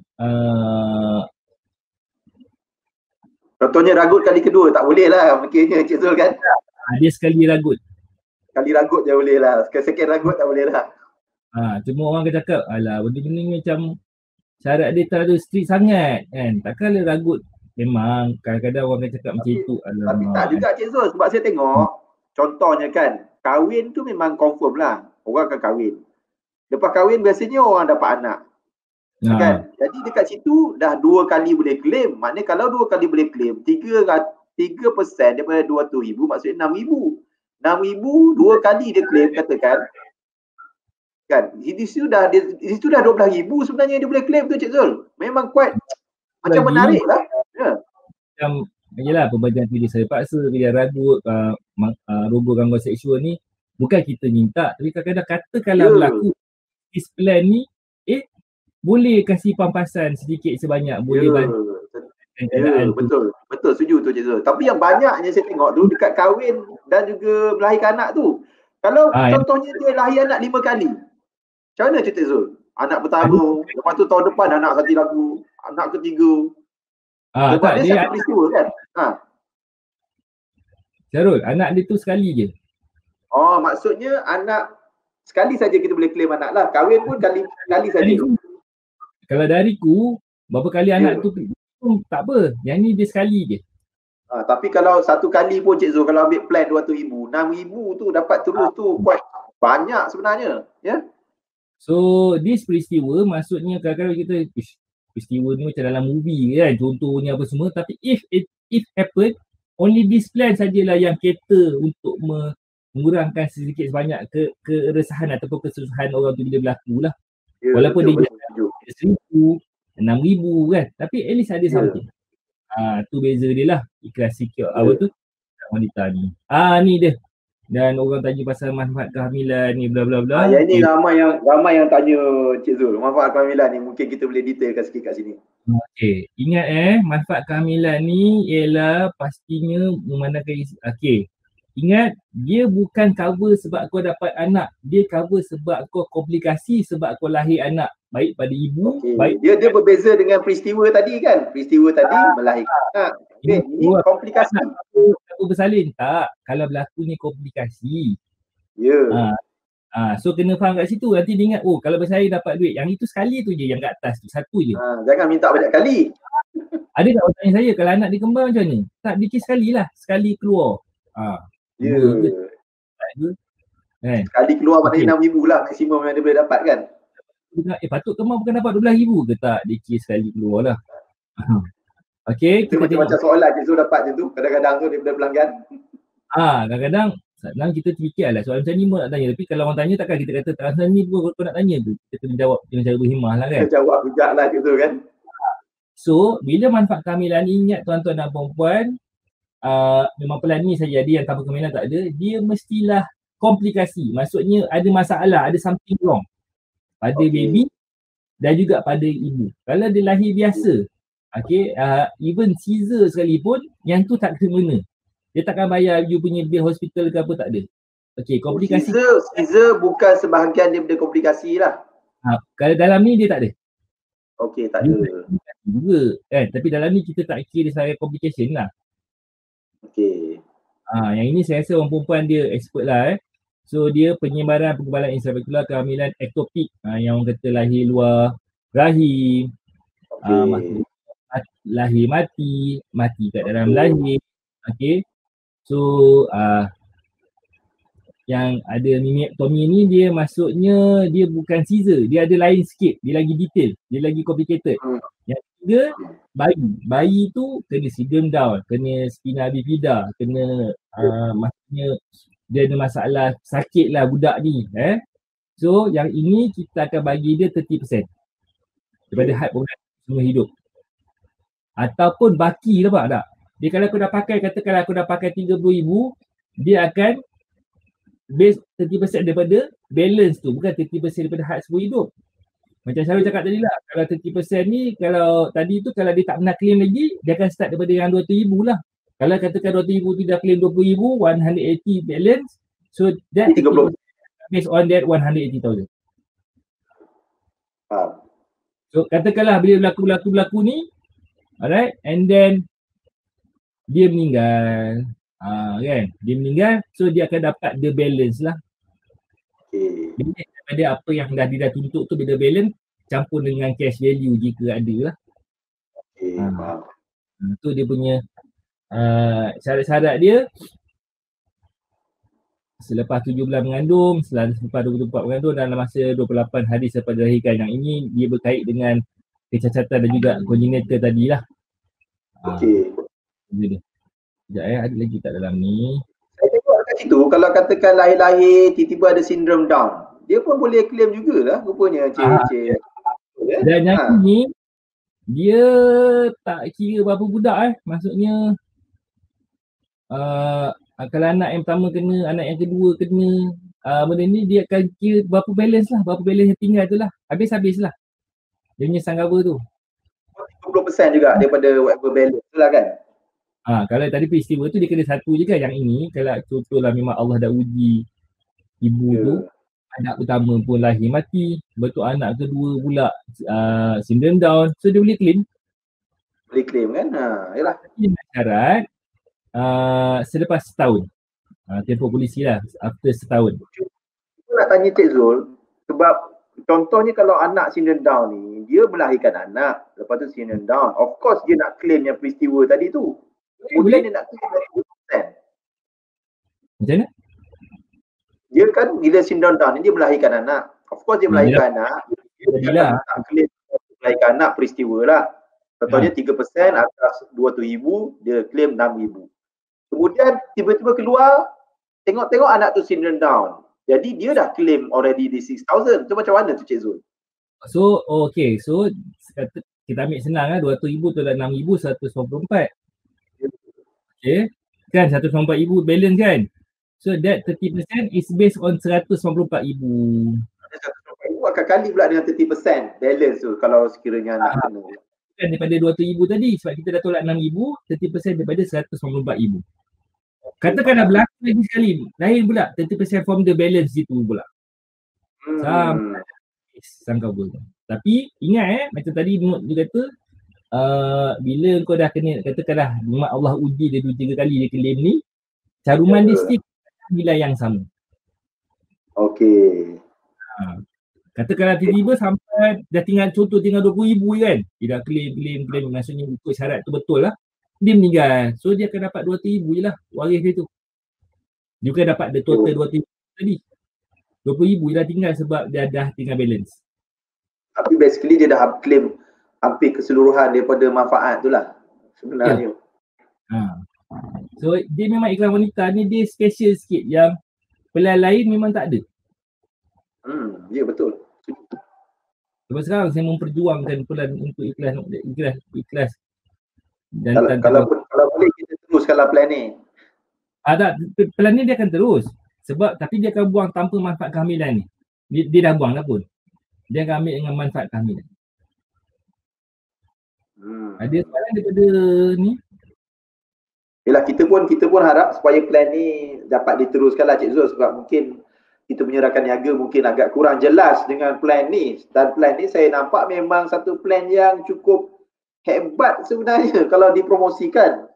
ragut kali kedua tak boleh lah mungkinnya Cik Zul kan? Dia sekali ragut. Sekali ragut je boleh lah. Second ragut tak boleh lah. Cuma orang akan cakap, alah benda-benda ni macam syarat dia terlalu strict sangat kan. Takkanlah ragut. Memang kadang-kadang orang akan cakap macam itu. Tapi tak juga Cik Zul, sebab saya tengok contohnya kan, kahwin tu memang confirm lah. Orang akan kahwin. Lepas kahwin biasanya orang dapat anak. Kan? Jadi dekat situ dah 2 kali boleh claim. Maknanya kalau 2 kali boleh claim, 3% daripada 200,000 maksudnya 6,000. 6,000 2 kali dia claim katakan. Kan? Di situ dah 12,000 sebenarnya dia boleh claim tu Cik Zul. Memang quite macam menarik lah. Macam yelah pembagian pilih saya paksa, dia ragut, rogol gangguan seksual ni bukan kita minta, tapi kadang-kadang katakanlah berlaku this plan ni, boleh kasih pampasan sedikit sebanyak, boleh bantu. Betul setuju tu Cik Zul. Tapi yang banyaknya saya tengok tu dekat kahwin dan juga melahirkan anak tu. Kalau contohnya dia lahir anak 5 kali. Macam mana Cik Zul? Anak pertama, lepas tu tahun depan anak satu lagu, anak ketiga. Tak, dia satu peristiwa kan? Syarul, anak dia tu sekali je. Maksudnya anak sekali saja kita boleh claim anak lah. Kahwin pun kali saja. Kalau dariku, berapa kali anak tu tak apa. Yang ni dia sekali je. Tapi kalau satu kali pun Cik Zul, kalau ambil plan 200,000, 6,000 tu dapat terus tu quite banyak sebenarnya. Ya? So, this peristiwa maksudnya kadang-kadang kita peristiwa ni macam dalam movie kan, contohnya apa semua. Tapi if happen, only this plan sajalah yang cater untuk mengurangkan sedikit sebanyak keresahan ataupun kesusahan orang tu bila berlaku lah. Walaupun dia 1,000, 6,000 kan, tapi at least ada something. Tu beza dia lah, ikhlas secure apa tu wanita ni. Ni dia dan orang tanya pasal manfaat kehamilan ni bla bla bla. Yang ni ramai yang tanya Cik Zul, manfaat kehamilan ni mungkin kita boleh detailkan sikit kat sini. Okey, ingat manfaat kehamilan ni ialah pastinya memandangkan ingat dia bukan cover sebab kau dapat anak, dia cover sebab kau komplikasi sebab kau lahir anak, baik pada ibu, baik dia berbeza dengan peristiwa tadi kan. Peristiwa tadi melahirkan anak. Ini komplikasi. Aku bersalin tak, kalau berlakunya komplikasi. Ya. So kena faham kat situ. Nanti dia ingat, kalau bersalin dapat duit. Yang itu sekali tu je yang kat atas tu, satu je. Jangan minta banyak kali. Ada tak orang tanya saya, kalau anak dia kembar macam ni? Tak, dia sekali lah, sekali keluar. Ya. Kan? Sekali keluar maknanya RM6,000 lah maksimum yang dia boleh dapat kan. Patut kembar bukan dapat RM12,000 ke tak? Dia kira sekali keluar lah. Okey, kita macam soalan Cik Zul dapat je tu. Kadang-kadang tu daripada pelanggan. Kadang-kadang kita fikir lah soalan macam ni pun nak tanya. Tapi kalau orang tanya takkan kita kata tak ni pun kau nak tanya tu. Kita kena jawab dengan cara berhimah lah kan. Kita jawab juga lah Cik Zul kan. So, bila manfaat kehamilan ni, ingat tuan-tuan dan perempuan, memang pelan ni saja dia yang tanpa kehamilan tak ada, dia mestilah komplikasi. Maksudnya ada masalah, ada something wrong pada baby dan juga pada ibu. Kalau dia lahir biasa, even Caesar sekalipun, yang tu tak kena. Dia takkan bayar you punya bill hospital ke apa, tak ada. Komplikasi. Caesar bukan sebahagian daripada komplikasi lah. Kalau dalam ni dia tak ada. Tak ada. Juga kan, tapi dalam ni kita tak kira dia sebagai complication lah. Yang ini saya rasa orang perempuan dia expert lah So dia penyebaran penggubalan intravehicular kehamilan ektopik, yang orang kata lahir luar rahim, lahir mati kat dalam lahir. So yang ada mimiektomi ni dia maksudnya dia bukan Caesar, dia ada lain sikit, dia lagi detail, dia lagi complicated. Yang ketiga, bayi tu kena syndrome Down, kena spina bifida, kena maksudnya dia ada masalah sakit lah budak ni. So yang ini kita akan bagi dia 30% daripada had program semua hidup. Ataupun baki, nampak tak? Dia kalau aku dah pakai, katakanlah aku dah pakai 30,000, dia akan base 30% daripada balance tu, bukan 30% daripada had semua hidup. Macam Syarul cakap tadi lah, kalau 30% ni, kalau tadi tu kalau dia tak pernah claim lagi, dia akan start daripada yang 200,000 lah. Kalau katakan 200,000 tu dah claim 20,000, 180 balance, so that 30% based on that 180,000. So katakanlah bila berlaku ni, alright, and then dia meninggal, kan? Dia meninggal, so dia akan dapat the balance lah. Daripada apa yang dia dah tuntut tu, bila balance campur dengan cash value jika ada lah. Tu dia punya syarat-syarat dia. Selepas 7 bulan mengandung, selepas 24 mengandung, dalam masa 28 hari selepas dilahirkan. Yang ini dia berkait dengan kecacatan dan juga congenital tadi lah. Sekejap ada lagi tak dalam ni? Saya tengok kat situ, kalau katakan lahir-lahir tiba-tiba ada sindrom Down, dia pun boleh claim jugalah rupanya Cik. Dan yang ni, dia tak kira berapa budak maksudnya kalau anak yang pertama kena, anak yang kedua kena, benda ni dia akan kira berapa balance lah, berapa balance yang tinggal tu lah, habis lah dia punya sanggawa tu 50% juga daripada whatever balance tu lah kan. Kalau tadi peristiwa tu dia kena satu je kan. Yang ini kalau contohlah memang Allah dah uji ibu tu, anak pertama pun lahir mati, betul anak kedua pula syndrome Down, so dia boleh claim kan. Yalah. Syarat selepas setahun, tempoh polisi lah, after setahun. Aku nak tanya Cik Zul, sebab contohnya kalau anak syndrome Down ni, dia melahirkan anak, lepas tu syndrome Down, of course dia nak claim yang peristiwa tadi tu. Kemudian dia nak claim dari 50%. Macam mana? Dia kan bila syndrome Down ni dia melahirkan anak, of course dia melahirkan anak, dia tak claim melahirkan anak peristiwa lah. Contohnya 3% atas 200,000, dia claim 6,000. Kemudian tiba-tiba keluar, tengok-tengok anak tu syndrome Down. Jadi dia dah claim already di 6,000. Tu macam mana tu Cik Zul? So, so kita ambil senang lah, 200,000 tu dah 6,194. Kan 194,000 balance kan. So that 30% is based on 194,000. Akan kali pula dengan 30% balance tu kalau sekiranya nak kena. Bukan daripada 200,000 tadi sebab kita dah tolak 6,000, 30% daripada 194,000. Katakanlah berlaku lagi sekali, lain pula 30% from the balance itu pula. Sangka pun. Tapi ingat macam tadi Nur dia kata bila kau dah kena, katakanlah memang Allah uji dia 2-3 kali dia claim ni, caruman dia stick nilai yang sama. Okey. Katakanlah tiba-tiba sampai dah tinggal 20,000 kan. Dia dah claim maksudnya ikut syarat tu betul lah. Dia meninggal. So dia akan dapat 200,000 je lah waris dia tu. Dia bukan dapat the total 200,000 tadi. 20,000 je lah tinggal sebab dia dah tinggal balance. Tapi basically dia dah claim hampir keseluruhan daripada manfaat tu lah sebenarnya. So dia memang iklan wanita ni dia special sikit yang pelan lain memang tak ada. Ya betul. Sebab sekarang saya memperjuangkan pelan untuk ikhlas. Dan kalau boleh kita teruskanlah plan ni. Tak, pelan ni dia akan terus. Sebab tapi dia akan buang tanpa manfaat kehamilan ni. Dia dah buang dah pun. Dia akan ambil dengan manfaat kehamilan. Ada soalan daripada ni? Yalah kita pun harap supaya plan ni dapat diteruskanlah Cik Zul, sebab mungkin kita punya rakan niaga mungkin agak kurang jelas dengan plan ni. Dan plan ni saya nampak memang satu plan yang cukup hebat sebenarnya kalau dipromosikan.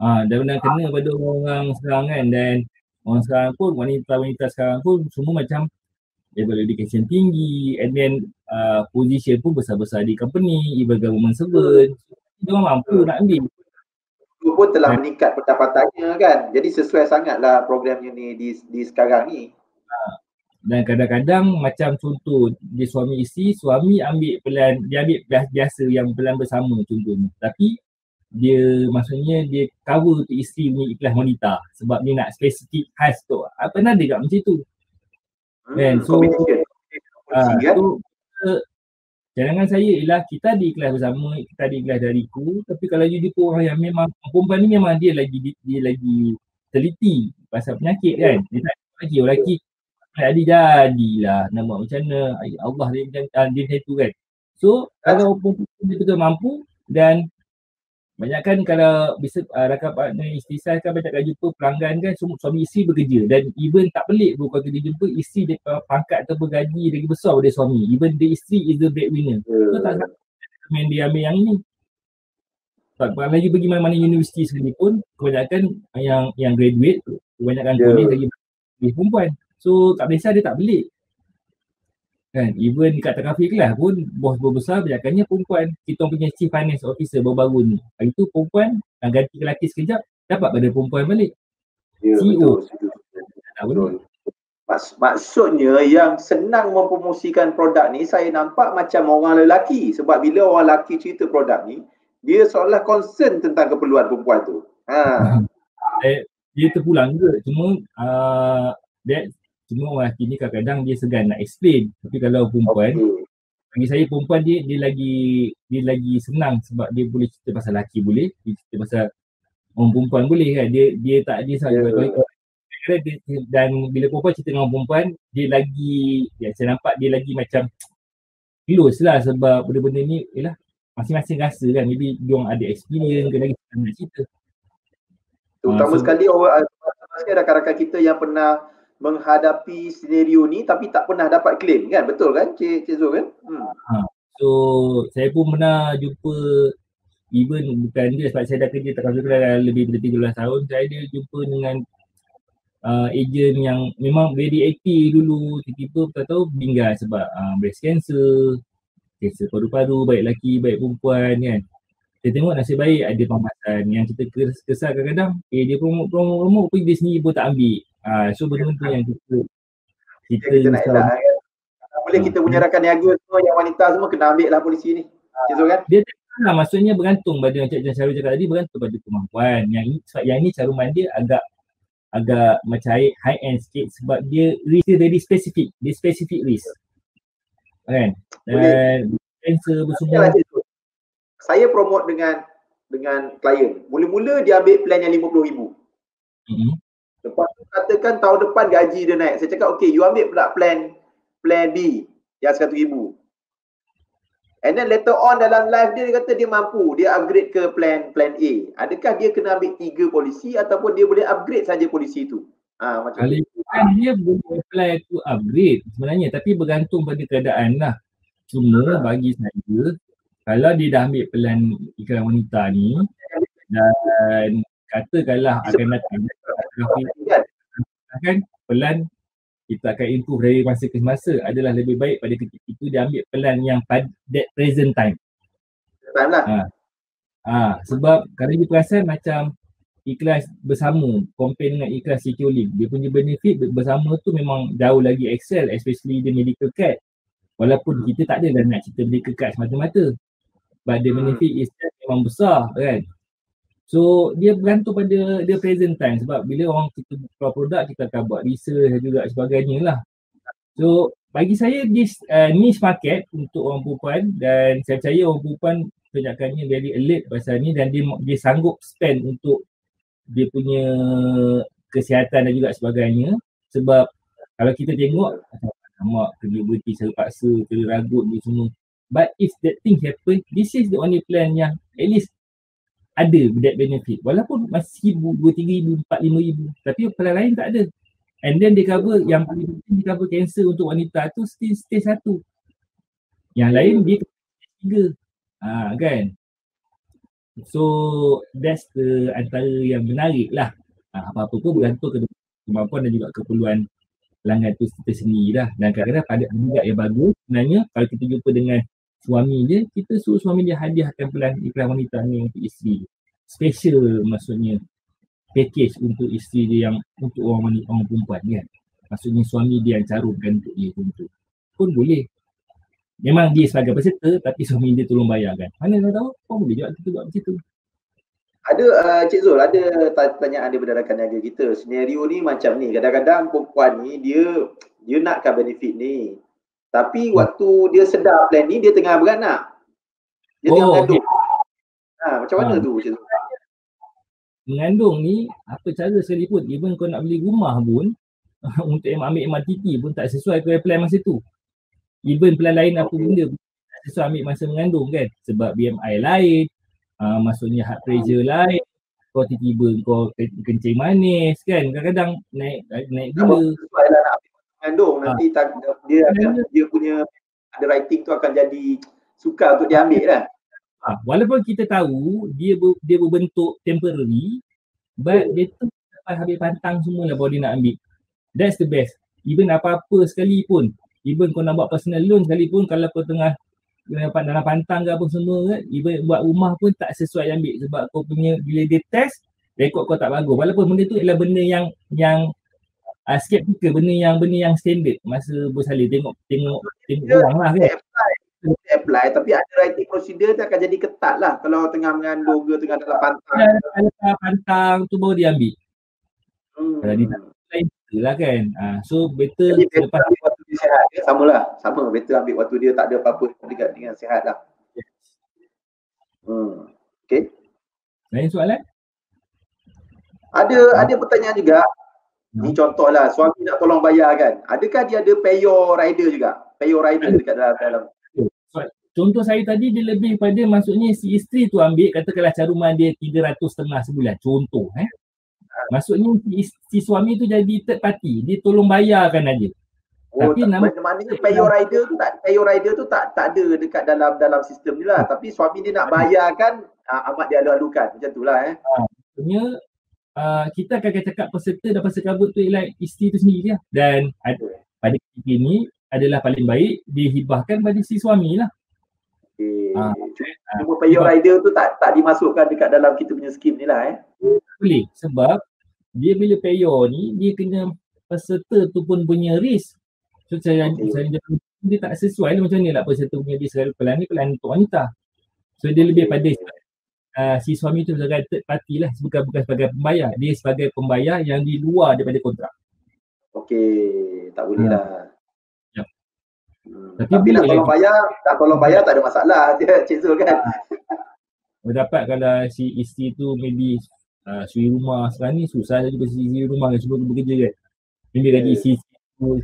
Dah benar kena pada orang sekarang kan, dan orang sekarang pun, wanita-wanita sekarang pun semua macam level education tinggi, and then position pun besar-besar di company, even government servant. Dia orang mampu nak ambil. Itu pun telah meningkat pendapatannya kan. Jadi sesuai sangatlah programnya ni di sekarang ni. Dan kadang-kadang macam contoh dia suami isteri, suami ambil pelan, dia ambil biasa yang pelan bersama contohnya. Tapi dia maksudnya dia cover untuk isteri punya ikhlas wanita sebab dia nak spesifik khas tu. Pernah ada kat macam tu. Kan? So cadangan saya ialah kita ada ikhlas bersama, kita ada ikhlas dariku, tapi kalau you jumpa orang yang memang perempuan ni memang dia lagi teliti pasal penyakit kan. Dia tak lagi orang lelaki jadilah nak buat macam mana, Allah dia macam tu kan. So kalau perempuan dia betul mampu, dan banyakkan kalau bisa rakan partner isteri saya kan banyakkan jumpa pelanggan kan semua suami isteri bekerja, dan even tak pelik pun kalau kita jumpa isteri dia pangkat atau bergaji lagi besar daripada suami, even the isteri is the breadwinner. So tak main dia ambil yang ini. Kalau you pergi mana-mana universiti sekalipun, kebanyakan yang graduate kebanyakan kuliah lagi perempuan. So tak biasa dia tak pelik kan. Even dekat Takafi kelas pun bos besar banyakannya perempuan. Kita punya chief finance officer baru-baru ni, hari tu perempuan ganti ke lelaki sekejap dapat pada perempuan balik. CEO. Betul. Maksudnya yang senang mempromosikan produk ni saya nampak macam orang lelaki, sebab bila orang lelaki cerita produk ni dia seolah concern tentang keperluan perempuan tu. Dia terpulang ke, cuma cuma orang lelaki ni kadang-kadang dia segan nak explain. Tapi kalau perempuan, bagi saya perempuan dia lagi senang sebab dia boleh cerita pasal lelaki, boleh dia cerita pasal orang perempuan boleh kan. Dia tak ada sahaja. Dan bila perempuan cerita dengan perempuan, dia lagi saya nampak dia lagi macam close lah, sebab benda-benda ni ialah masing-masing rasa kan. Maybe dia orang ada experience ke lagi nak cerita. Terutama sekali orang rakan-rakan kita yang pernah menghadapi senario ni tapi tak pernah dapat claim kan, betul kan Cik Zul kan? So saya pun pernah jumpa, even bukan dia sebab saya dah kerja tak dah lebih daripada 13 tahun, saya ada jumpa dengan ejen yang memang very aktif dulu, tiba-tiba tak tahu meninggal sebab breast cancer, kanser paru-paru, baik lelaki baik perempuan kan. Saya tengok nasib baik ada pembahasan yang kita kesal kadang-kadang dia promote pun dia sendiri pun tak ambil. So benda-benda yang kita nak elak kan. Boleh kita punya rakan niaga semua yang wanita semua kena ambil lah polisi ni. Cik kan? Dia tak maksudnya bergantung pada Encik Jan Syarul cakap tadi, bergantung pada kemampuan. Yang ni caruman dia agak macam high end sikit sebab dia risk dia very specific. Dia specific risk. Kan? Dan cancer bersemua. Saya promote dengan klien. Mula-mula dia ambil plan yang 50,000. Lepas tu katakan tahun depan gaji dia naik. Saya cakap okay, you ambil pula plan B yang 100,000. And then later on dalam live dia kata dia mampu, dia upgrade ke plan A. Adakah dia kena ambil 3 polisi ataupun dia boleh upgrade saja polisi tu? Macam Kalau tu. itu kan dia boleh apply to upgrade sebenarnya, tapi bergantung pada keadaan lah. Cuma bagi saya, kalau dia dah ambil pelan iklan wanita ni dan katakanlah akan datang kan pelan kita akan improve dari masa ke masa, adalah lebih baik pada ketika itu dia ambil pelan yang pada that present time. Time lah. Sebab kalau dia perasan macam ikhlas bersama compare dengan ikhlas secure link, dia punya benefit bersama tu memang jauh lagi excel, especially the medical card. Walaupun kita tak ada dah nak cerita medical card semata-mata, but the benefit is memang besar kan. So dia bergantung pada the present time, sebab bila orang kita buka produk kita akan buat research dan juga sebagainya lah. So bagi saya this niche market untuk orang perempuan, dan saya percaya orang perempuan kebanyakannya very alert pasal ni, dan dia sanggup spend untuk dia punya kesihatan dan juga sebagainya. Sebab kalau kita tengok mak kena berhenti secara paksa, kena ragut ni semua, but if that thing happen, this is the only plan yang at least ada that benefit, walaupun masih RM1,000, RM2,000, RM4,000, RM5,000, tapi plan lain tak ada. And then dia cover, yang paling penting dia cover cancer untuk wanita tu stage 1. Yang lain dia stage 3. Kan? So that's the antara yang menarik lah. Apa-apa pun bergantung kepada kemampuan dan juga keperluan pelanggan tu tersendiri lah. Dan kadang-kadang pada juga yang bagus sebenarnya, kalau kita jumpa dengan suami dia, kita suruh suami dia hadiahkan pelan iklan wanita ni untuk isteri. Special maksudnya package untuk isteri dia yang untuk orang perempuan kan. Maksudnya suami dia yang carumkan untuk dia tu pun boleh. Memang dia sebagai peserta tapi suami dia tolong bayarkan. Mana dah tahu, kau boleh juga kita buat macam tu. Ada Cik Zul, ada pertanyaan daripada rakan niaga kita. Senario ni macam ni, kadang-kadang perempuan ni dia nakkan benefit ni. Tapi waktu dia sedar plan ni, dia tengah beranak. Dia tengah mengandung. Macam mana tu Cik Zul? Mengandung ni, apa cara sekalipun, even kau nak beli rumah pun untuk ambil MRTT pun tak sesuai dengan plan masa tu. Even plan lain apa benda pun tak sesuai ambil masa mengandung kan. Sebab BMI lain, maksudnya heart pressure lain, kau tiba-tiba kau kencing manis kan, kadang-kadang naik gula. Sesuai lah nak mengandung, nanti dia punya underwriting tu akan jadi sukar untuk diambil lah. Walaupun kita tahu dia berbentuk temporary, but dia tu dapat habis pantang semua lah baru dia nak ambil. That's the best. Even apa-apa sekalipun, even kau nak buat personal loan sekalipun, kalau kau tengah dapat dalam pantang ke apa semua kan, even buat rumah pun tak sesuai ambil sebab kau punya, bila dia test, rekod kau tak bagus. Walaupun benda tu adalah benda yang skeptical, benda yang standard masa bersalin, tengok orang lah kan. Apply, tapi underwriting procedure tu akan jadi ketat lah kalau tengah mengandung ke tengah dalam pantang. Dalam pantang tu baru dia ambil. Kalau dia tak lain lah kan. So better lepas ambil waktu dia sihat ke, sama better ambil waktu dia tak ada apa-apa dekat dengan sihat lah. Okay. Lain soalan? Ada pertanyaan juga. Ni contohlah, suami nak tolong bayar kan. Adakah dia ada payor rider juga? Payor rider dekat dalam. Contoh saya tadi dia lebih pada maksudnya si isteri tu ambil, katakanlah caruman dia 350 sebulan. Contoh maksudnya si suami tu jadi third party, dia tolong bayarkan aja. Tapi maknanya payor rider tu tak ada dekat dalam sistem ni lah. Tapi suami dia nak bayarkan, amat dia alu-alukan. Macam tu lah maksudnya kita akan cakap peserta dapat sekabut tu ialah isteri tu sendiri lah. Dan pada ketika ni adalah paling baik dihibahkan pada si suami lah. Cuma payor rider tu tak dimasukkan dekat dalam kita punya skim ni lah Boleh, sebab dia bila payor ni dia kena peserta tu pun punya risk. So dia tak sesuai lah macam ni lah peserta punya risk. Pelan untuk wanita. So dia lebih pada si suami tu sebagai third party lah, bukan sebagai pembayar. Dia sebagai pembayar yang di luar daripada kontrak. Okey, tak boleh lah. Tapi nak tolong bayar tak ada masalah Cik Zul kan. Dapat kalau si isteri tu maybe suri rumah sekarang ni susah saja bersih rumah kan, semua bekerja kan. Dia gaji isi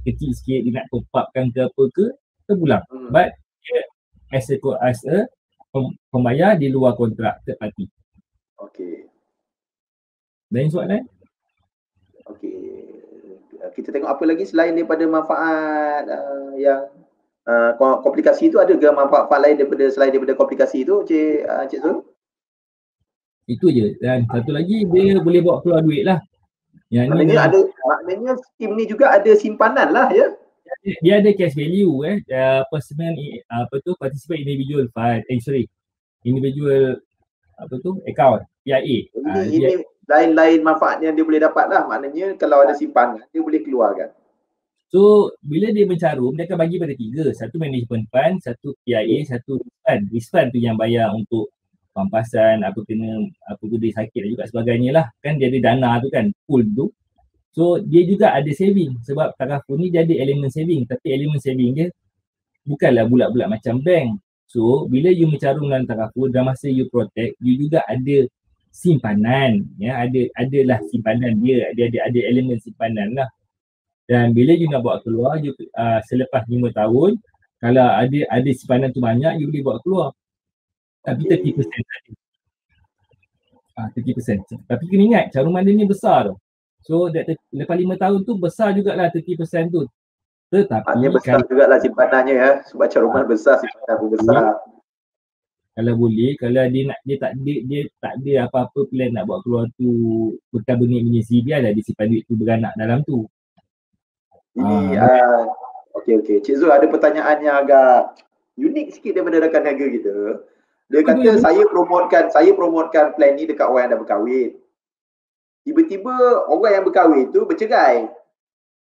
kecil sikit, dia nak top upkan ke apa ke, terpulang. But as a pembayar di luar kontrak third party. Okey. Lain soalan? Okey. Kita tengok apa lagi selain daripada manfaat yang komplikasi tu, ada ke manfaat lain selain daripada komplikasi tu, Cik Zul? Itu je. Dan satu lagi, dia boleh bawa keluar duit lah. Yang maknanya skim ni juga ada simpanan lah ya? Dia ada cash value personal participant individual fund, individual account, PIA. Ini lain-lain manfaat yang dia boleh dapat lah. Maknanya kalau ada simpanan, dia boleh keluarkan. So, bila dia mencarum, dia akan bagi pada 3. Satu management fund, satu PIA, satu fund. Risk fund tu yang bayar untuk pampasan, apa tu dia sakit dan juga sebagainya lah. Kan dia ada dana tu kan, pool tu. So, dia juga ada saving. Sebab Takaful ni dia ada elemen saving. Tapi elemen saving dia bukanlah bulat-bulat macam bank. So, bila you mencarum dalam Takaful, dalam masa you protect, you juga ada simpanan. Ya, adalah simpanan dia. Dia ada elemen simpanan lah. Dan bila you nak bawa keluar, you, selepas 5 tahun, kalau ada simpanan tu banyak, you boleh bawa keluar. Tapi 30% saja. 30%. Tapi kena ingat, caruman dia ni besar tau. So, lepas 5 tahun tu besar jugalah 30% tu. Tetapi besar jugalah simpanannya ya. Sebab caruman besar, simpanan pun besar. Kalau boleh, kalau dia tak ada apa-apa plan nak bawa keluar tu berkarbonat menyisi, biarlah dia simpan duit tu beranak dalam tu. Ini okey. Cik Zul ada pertanyaan yang agak unik sikit daripada rakan niaga kita. Dia kata saya promotekan plan ni dekat orang yang dah berkahwin. Tiba-tiba orang yang berkahwin tu bercerai.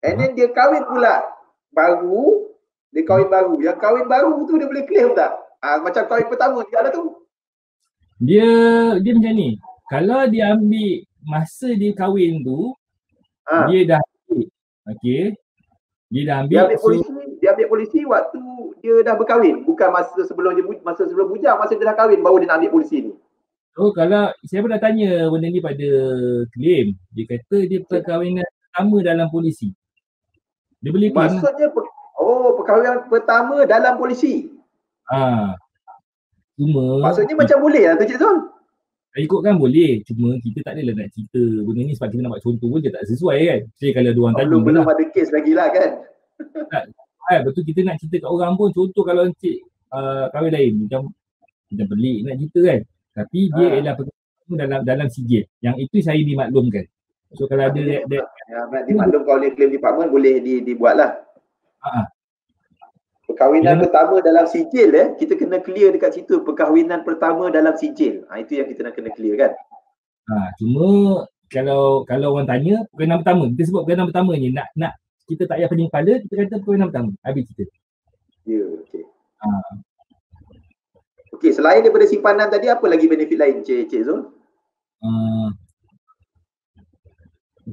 And then dia kahwin pula baru, Yang kahwin baru tu dia boleh claim tak? Macam kahwin pertama dia ada tu. Dia macam ni. Kalau dia ambil masa dia kahwin tu, dia dah ambil. Okey. Dia dah ambil. Dia ambil polisi waktu dia dah berkahwin, bukan masa sebelum bujang, masa dia dah kahwin baru dia nak ambil polisi ni. Oh, kalau saya pernah tanya benda ni pada claim, dia kata dia perkahwinan pertama dalam polisi. Dia boleh claim. Maksudnya perkahwinan pertama dalam polisi. Cuma maksudnya macam boleh lah tu Cik Zul? Ikutkan boleh, cuma kita tak adalah nak cerita benda ni sebab kita nak buat contoh pun dia tak sesuai kan. Jadi kalau ada orang tanya belum ada kes lagi lah kan. Betul, kita nak cerita kat orang pun, contoh kalau encik kahwin lain macam pelik nak cerita kan. Tapi dia ialah dalam sijil. Yang itu saya dimaklumkan. So kalau ada dimaklumkan oleh claim department boleh dibuat lah. Perkahwinan pertama dalam sijil kita kena clear dekat situ, perkahwinan pertama dalam sijil. Itu yang kita nak kena clear kan. Cuma kalau orang tanya perkahwinan pertama, kita sebut perkahwinan pertama ni nak kita tak payah pening kepala, kita kata perkahwinan pertama. Habis cerita. Ya, okey. Okey, selain daripada simpanan tadi apa lagi benefit lain Cik Zul?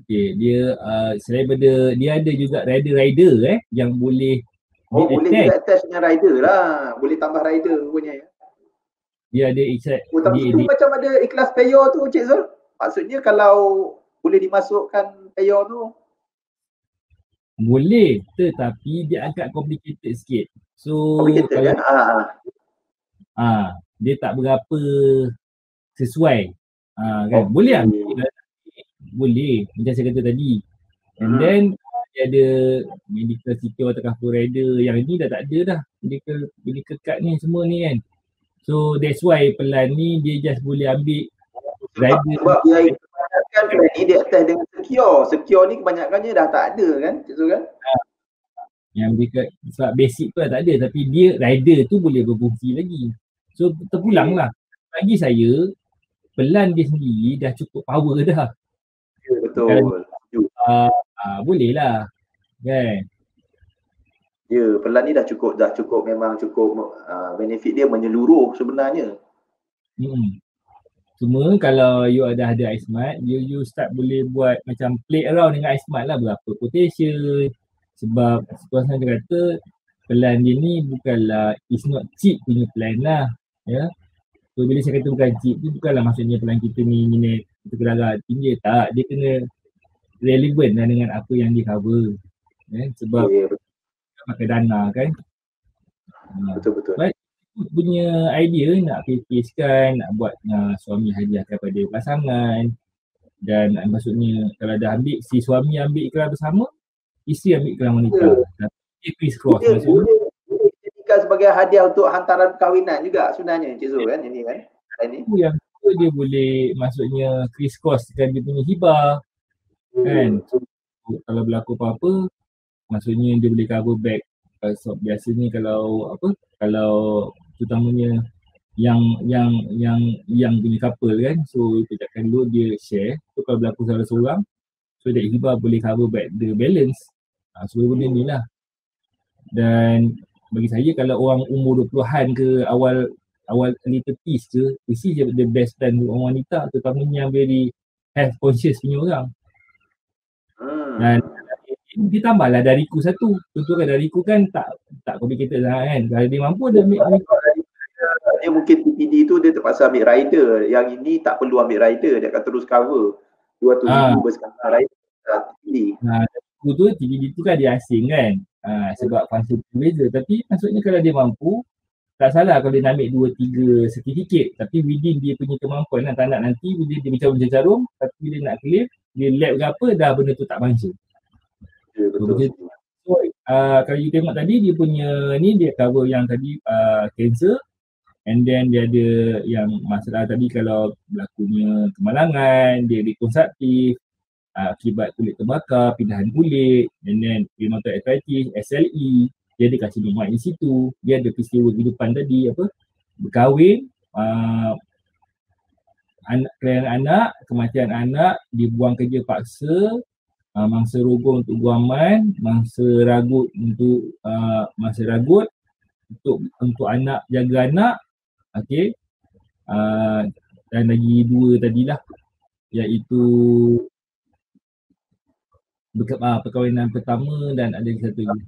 Okey, dia selain daripada dia ada juga rider yang boleh boleh juga attach dengan rider lah. Boleh tambah rider punya ya. Dia ada tapi itu macam ada ikhlas payor tu Cik Zul. Maksudnya kalau boleh dimasukkan payor tu boleh, tetapi dia agak complicated sikit. So complicated dia tak berapa sesuai. Kan boleh boleh macam saya kata tadi. And then dia ada medical secure atau cover rider, yang ini dah tak ada dah medical card ni semua ni kan. So that's why pelan ni dia just boleh ambil rider. Sebab dia kan plan ni dia attach dengan secure ni kebanyakannya dah tak ada kan Cik Zul kan. Yang medical sebab basic tu dah tak ada, tapi dia rider tu boleh berfungsi lagi. So terpulang lah. Bagi saya pelan dia sendiri dah cukup power dah. Ya, betul. Boleh lah kan. Ya, pelan ni dah cukup memang cukup benefit dia menyeluruh sebenarnya. Cuma kalau you dah ada iSmart, you start boleh buat macam play around dengan iSmart lah, berapa quotation. Sebab sekurang-kurangnya dia kata pelan dia ni bukanlah, it's not cheap punya plan lah ya. So bila saya kata bukan cheap tu bukanlah maksudnya pelan kita ni kita kena tinggi tak, dia kena relevant lah dengan apa yang dia cover kan, sebab pakai dana kan. Betul-betul. Baik, punya idea nak pakejkan, nak buat suami hadiah kepada pasangan, dan maksudnya kalau dah ambil, si suami ambil iklan bersama, isteri ambil iklan wanita. Tapi criss cross maksudnya. Boleh dijadikan sebagai hadiah untuk hantaran perkahwinan juga sebenarnya Encik Zul kan ini kan. Itu yang dia boleh maksudnya criss cross kan dia punya hibah kan. So, kalau berlaku apa-apa maksudnya dia boleh cover back. So, biasanya kalau terutamanya yang punya couple kan, so kejapkan dulu dia share. So kalau berlaku salah seorang, so that hibah boleh cover back the balance. So benda ni lah. Dan bagi saya kalau orang umur 20-an ke awal early 30s ke, this is the best time untuk orang wanita, terutamanya yang very health conscious punya orang. Dan ditambahlah dariku satu. Contoh kan dariku kan tak complicated sangat kan. Kalau dia mampu dia ambil dia mungkin TPD tu dia terpaksa ambil rider. Yang ini tak perlu ambil rider, dia akan terus cover 200,000 bersekala rider TPD. Dariku tu TPD tu kan dia asing kan. Sebab fungsi berbeza. Tapi maksudnya kalau dia mampu, tak salah kalau dia nak ambil 2-3 sertifikat, tapi within dia punya kemampuan tak nak nanti bila dia macam jarum, tapi bila nak claim, dia lab ke apa dah benda tu tak fungsi. Betul. So, kalau you tengok tadi dia punya ni dia cover yang tadi cancer, and then dia ada yang masalah tadi kalau berlakunya kemalangan, dia rekonstruktif, akibat kulit terbakar, pindahan kulit, and then rheumatoid arthritis, SLE, dia ada karsinoma in situ, dia ada peristiwa kehidupan tadi berkahwin, kelahiran anak, kematian anak, dibuang kerja paksa, mangsa rogol untuk guaman, mangsa ragut untuk untuk anak, jaga anak, okey. Dan lagi 2 tadilah, iaitu perkahwinan pertama dan ada satu lagi.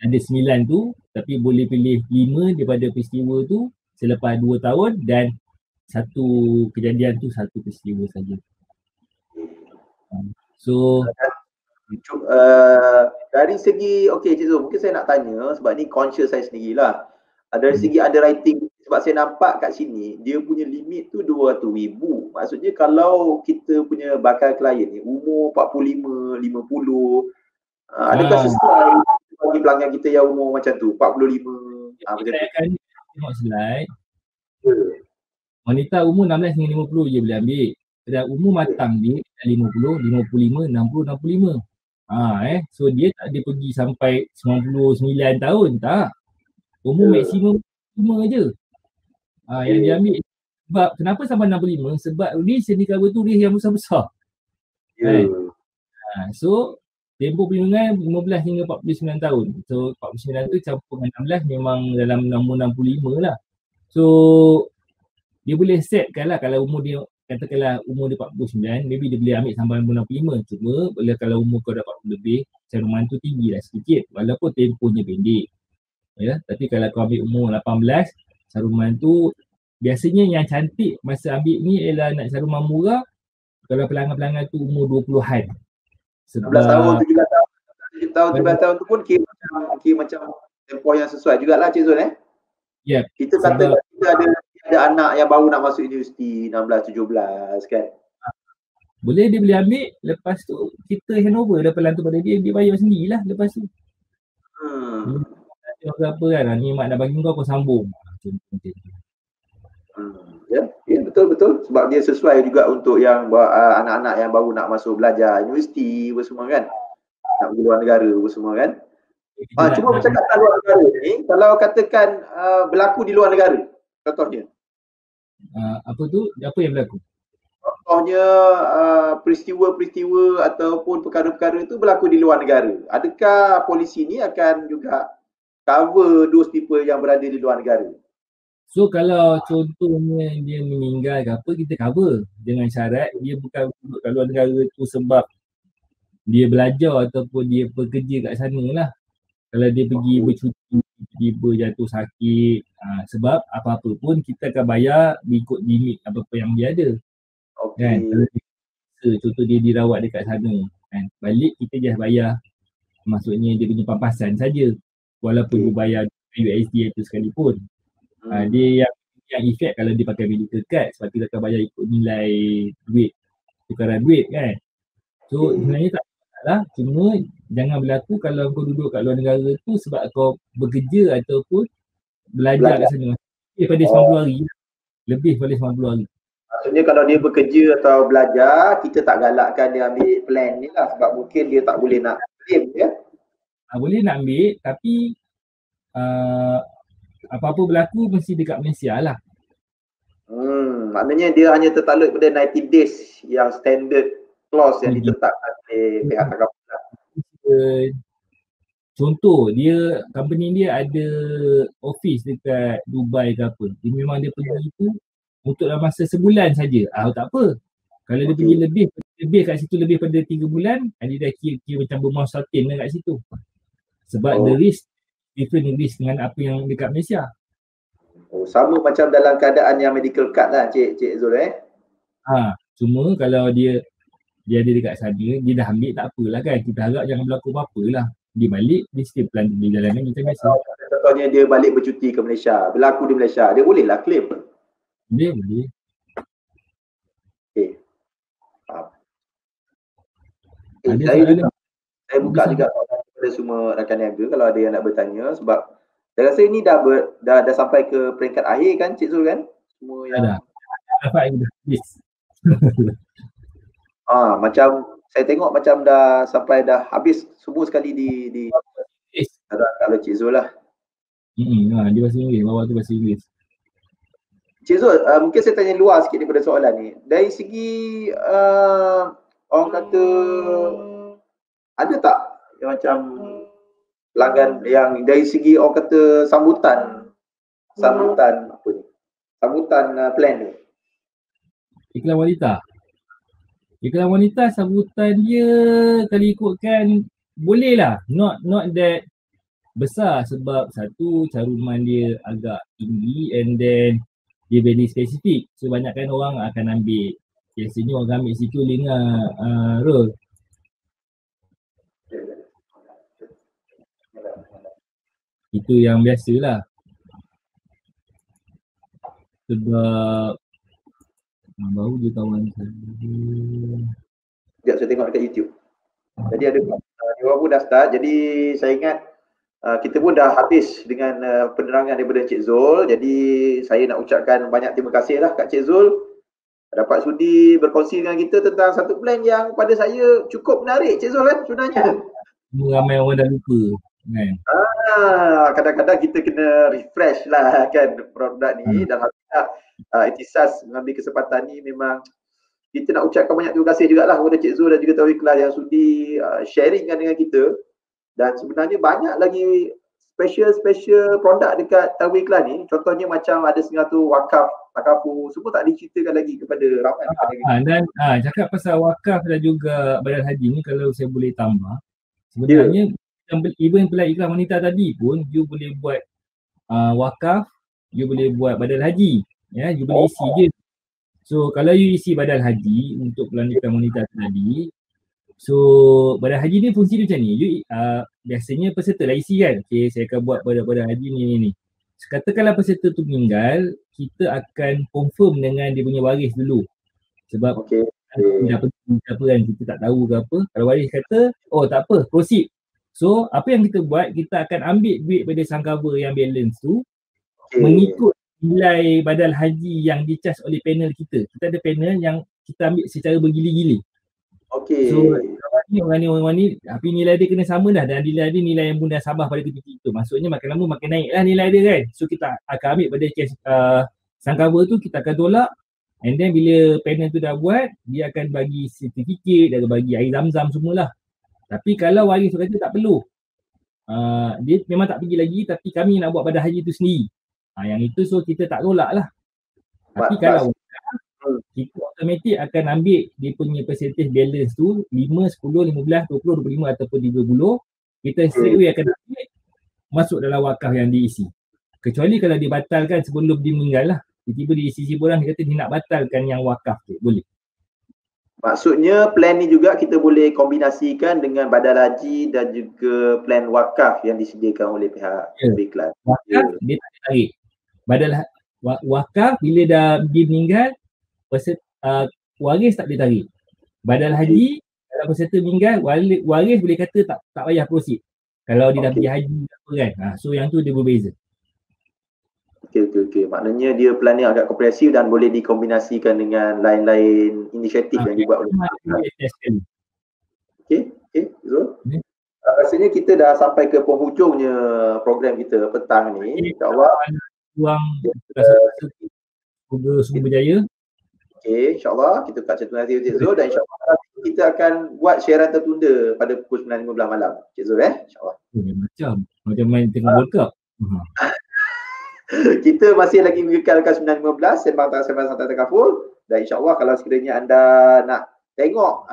Ada 9 tu, tapi boleh pilih 5 daripada peristiwa tu selepas 2 tahun, dan satu kejadian tu satu peristiwa saja. So dari segi Cik Zul, mungkin saya nak tanya sebab ni conscious saya sendirilah. Dari segi underwriting, sebab saya nampak kat sini dia punya limit tu 200,000. Maksudnya kalau kita punya bakal klien ni umur 45, 50, adakah sesuai bagi pelanggan kita yang umur macam tu 45 macam tu? Tengok slide. Wanita umur 16 hingga 50 je boleh ambil. Dan umur matang dia 50, 55, 60, 65. So dia tak ada pergi sampai 99 tahun, tak. Umur maksimum 5 je. Yang dia ambil. Sebab kenapa sampai 65? Sebab risk yang di cover tu risk yang besar-besar. So tempoh perlindungan 15 hingga 49 tahun. So 49 tu campur dengan 16 memang dalam umur 65 lah. So dia boleh setkan lah kalau umur dia, katakanlah umur dia 49, maybe dia boleh ambil sampai umur 65. Cuma bila kalau umur kau dah 40 lebih, caruman tu tinggi lah sedikit walaupun tempohnya pendek. Tapi kalau kau ambil umur 18, caruman tu biasanya yang cantik masa ambil ni ialah nak caruman murah kalau pelanggan-pelanggan tu umur 20-an. 11 tahun, 17 tahun tu pun kira macam tempoh yang sesuai jugalah Cik Zul Kita kata kita ada anak yang baru nak masuk universiti 16, 17 kan. Boleh dia boleh ambil, lepas tu kita handover pelan tu pada dia bayar sendirilah lepas tu. Apa kan, ni mak dah bagi kau sambung. Betul sebab dia sesuai juga untuk yang anak-anak yang baru nak masuk belajar universiti semua kan. Nak pergi luar negara semua kan. Cuma bercakap tentang luar negara ni, kalau katakan berlaku di luar negara, contohnya. Apa tu? Apa yang berlaku? Contohnya peristiwa-peristiwa ataupun perkara-perkara itu berlaku di luar negara. Adakah polisi ni akan juga cover those people yang berada di luar negara? So kalau contohnya dia meninggal ke apa, kita cover dengan syarat dia bukan duduk kat luar negara tu sebab dia belajar ataupun dia bekerja kat sana lah. Kalau dia pergi bercuti, tiba-tiba jatuh sakit, sebab apa-apa pun kita akan bayar ikut limit apa-apa yang dia ada. Kan? Okey. Kalau dia, contoh dia dirawat dekat sana kan. Balik kita just bayar, maksudnya dia punya pampasan saja. Walaupun dia bayar USD itu sekalipun. Dia yang efek kalau dia pakai medical card sebab dia akan bayar ikut nilai duit, tukaran duit kan. So sebenarnya tak masalah, cuma jangan berlaku kalau kau duduk kat luar negara tu sebab kau bekerja ataupun belajar kat sana. Lebih pada 90 hari. Lebih pada 90 hari. Maksudnya kalau dia bekerja atau belajar, kita tak galakkan dia ambil plan ni lah sebab mungkin dia tak boleh nak claim ya. Boleh nak ambil tapi apa-apa berlaku mesti dekat Malaysia lah. Maknanya dia hanya tertakluk pada 90 days yang standard clause yang ditetapkan oleh pihak tanggapan. Contoh dia, company dia ada office dekat Dubai ke apa. Dia memang dia pergi tu untuk dalam masa sebulan saja. Tak apa. Kalau dia pergi lebih kat situ lebih pada 3 bulan, dia dah kira macam bermaus satin lah kat situ. Sebab the risk different risk dengan apa yang dekat Malaysia. Sama macam dalam keadaan yang medical card lah Cik Zul cuma kalau dia ada dekat sana, dia dah ambil tak apalah kan. Kita harap jangan berlaku apa-apa lah. Dia balik, dia still plan di jalanan macam biasa. Contohnya dia balik bercuti ke Malaysia, berlaku di Malaysia, dia boleh lah claim? Boleh. Saya buka juga kepada semua rakan niaga kalau ada yang nak bertanya sebab saya rasa ini dah sampai ke peringkat akhir kan Cik Zul kan? Semua yang dapat habis. Macam saya tengok macam dah sampai dah habis semua sekali di kalau Cik Zul lah. Dia bahasa Inggeris, bawah tu bahasa Inggeris. Cik Zul, mungkin saya tanya luar sikit daripada soalan ni. Dari segi orang kata ada tak yang macam pelanggan yang dari segi orang kata sambutan apa ni? Sambutan plan ni. Iklan wanita sambutan dia kalau ikutkan boleh lah. Not that besar sebab satu caruman dia agak tinggi and then dia very spesifik. So banyakkan orang akan ambil. Biasanya orang ambil situ Rol. Itu yang biasalah. Sebab baru je kawan saya. Sekejap saya tengok dekat YouTube. Jadi ada dia pun dah start. Jadi saya ingat kita pun dah habis dengan penerangan daripada Cik Zul. Jadi saya nak ucapkan banyak terima kasih lah kat Cik Zul dapat sudi berkongsi dengan kita tentang satu plan yang pada saya cukup menarik Cik Zul kan sebenarnya. Ramai orang dah lupa kan. Kadang-kadang kita kena refresh lah kan produk ni dan alhamdulillah Ihtisas mengambil kesempatan ni memang kita nak ucapkan banyak terima kasih jugalah kepada Cik Zul dan juga Tauhid Kelas yang sudi sharingkan dengan kita. Dan sebenarnya banyak lagi special produk dekat Tauhid Kelas ni. Contohnya macam ada setengah tu wakaf, takafu, semua tak diceritakan lagi kepada ramai. Dan cakap pasal wakaf dan juga badan haji ni kalau saya boleh tambah. Sebenarnya even iklan wanita tadi pun you boleh buat wakaf, you boleh buat badan haji. Ya, you boleh isi je. So kalau you isi badan haji untuk iklan wanita tadi, so badan haji ni fungsi dia macam ni. You biasanya peserta lah isi kan. Okay, saya akan buat badan haji ni. Katakanlah peserta tu meninggal, kita akan confirm dengan dia punya waris dulu. Sebab dah pergi apa kan, kita tak tahu ke apa. Kalau waris kata, tak apa, proceed. So apa yang kita buat, kita akan ambil duit pada sang cover yang balance tu mengikut nilai badal haji yang di-charge oleh panel kita. Kita ada panel yang kita ambil secara bergili-gili. So orang ni tapi nilai dia kena sama dah dan nilai dia nilai yang mudah sabah pada ketika itu. Maksudnya makin lama makin naik lah nilai dia kan. So kita akan ambil pada cash sang cover tu, kita akan tolak and then bila panel tu dah buat, dia akan bagi sertifikat, dia akan bagi air zam-zam semualah. Tapi kalau waris kata tak perlu, dia memang tak pergi lagi tapi kami nak buat badan haji tu sendiri. Yang itu so kita tak tolak lah. Tapi kalau kita automatik akan ambil dia punya percentage balance tu 5, 10, 15, 20, 25 ataupun 30. Kita straight away akan ambil masuk dalam wakaf yang diisi. Kecuali kalau dia batalkan sebelum dia meninggal lah. Tiba-tiba dia isi boran, dia kata dia nak batalkan yang wakaf tu, boleh. Maksudnya plan ni juga kita boleh kombinasikan dengan badal haji dan juga plan wakaf yang disediakan oleh pihak beriklan. Wakaf dia tak tarik. Badal wakaf bila dah pergi meninggal, waris tak boleh tarik. Badal haji kalau peserta meninggal, waris boleh kata tak payah proceed. Kalau dia dah pergi haji apa kan. So yang tu dia berbeza. Okey. Maknanya dia plan ni agak komprehensif dan boleh dikombinasikan dengan lain-lain inisiatif yang dibuat oleh PHS. Okey, Zul. Rasanya kita dah sampai ke penghujungnya program kita petang ni. InsyaAllah Ruang semoga semua berjaya. Okey, insyaAllah kita kat terima kasih Cik Zul dan insyaAllah kita akan buat siaran tertunda pada pukul 9.15 malam. Cik Zul insyaAllah. Macam main tengok World Cup. Kita masih lagi mengekalkan 9.15 sembang santai takaful dan insyaAllah kalau sekiranya anda nak tengok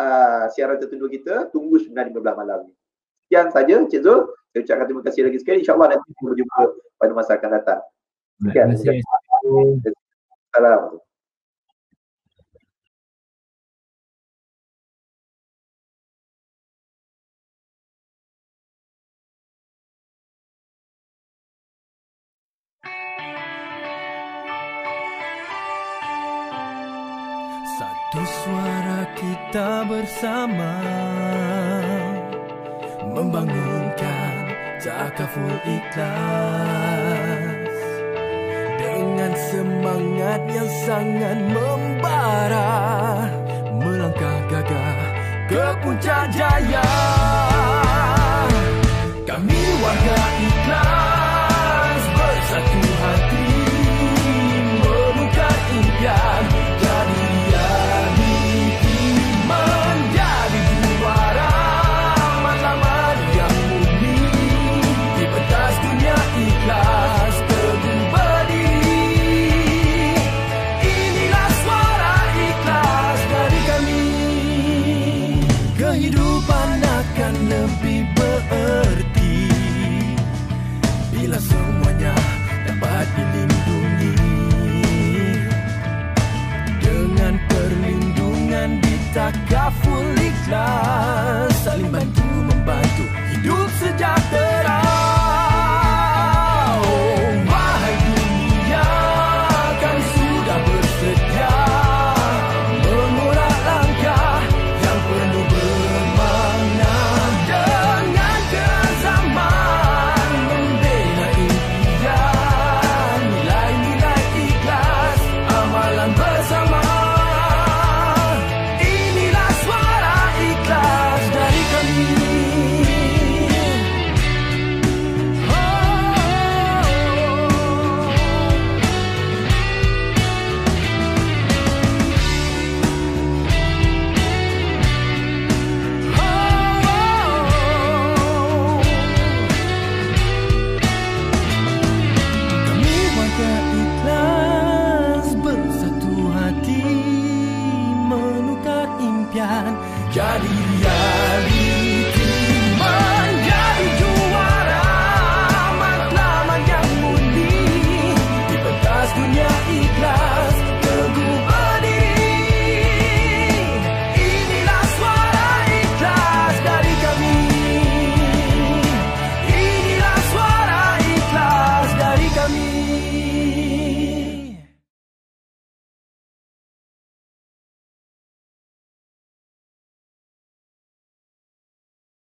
siaran tertunda kita, tunggu 9.15 malam ni. Sekian saja Cik Zul. Saya ucapkan terima kasih lagi sekali. InsyaAllah nanti kita berjumpa pada masa akan datang. Sekian. Terima kasih. Assalamualaikum. Satu suara kita bersama membangunkan takaful ikhlas dengan semangat yang sangat membara melangkah gagah ke puncak jaya. Kami warga ikhlas bersatu hati membuka impian jadi realiti menjadi juara matlamat yang murni di pentas dunia ikhlas teguh berdiri. Inilah suara ikhlas dari kami. Kehidupan akan lebih bererti bila semuanya dapat dilindungi dengan perlindungan di takaful ikhlas, saling bantu membantu hidup sejahtera.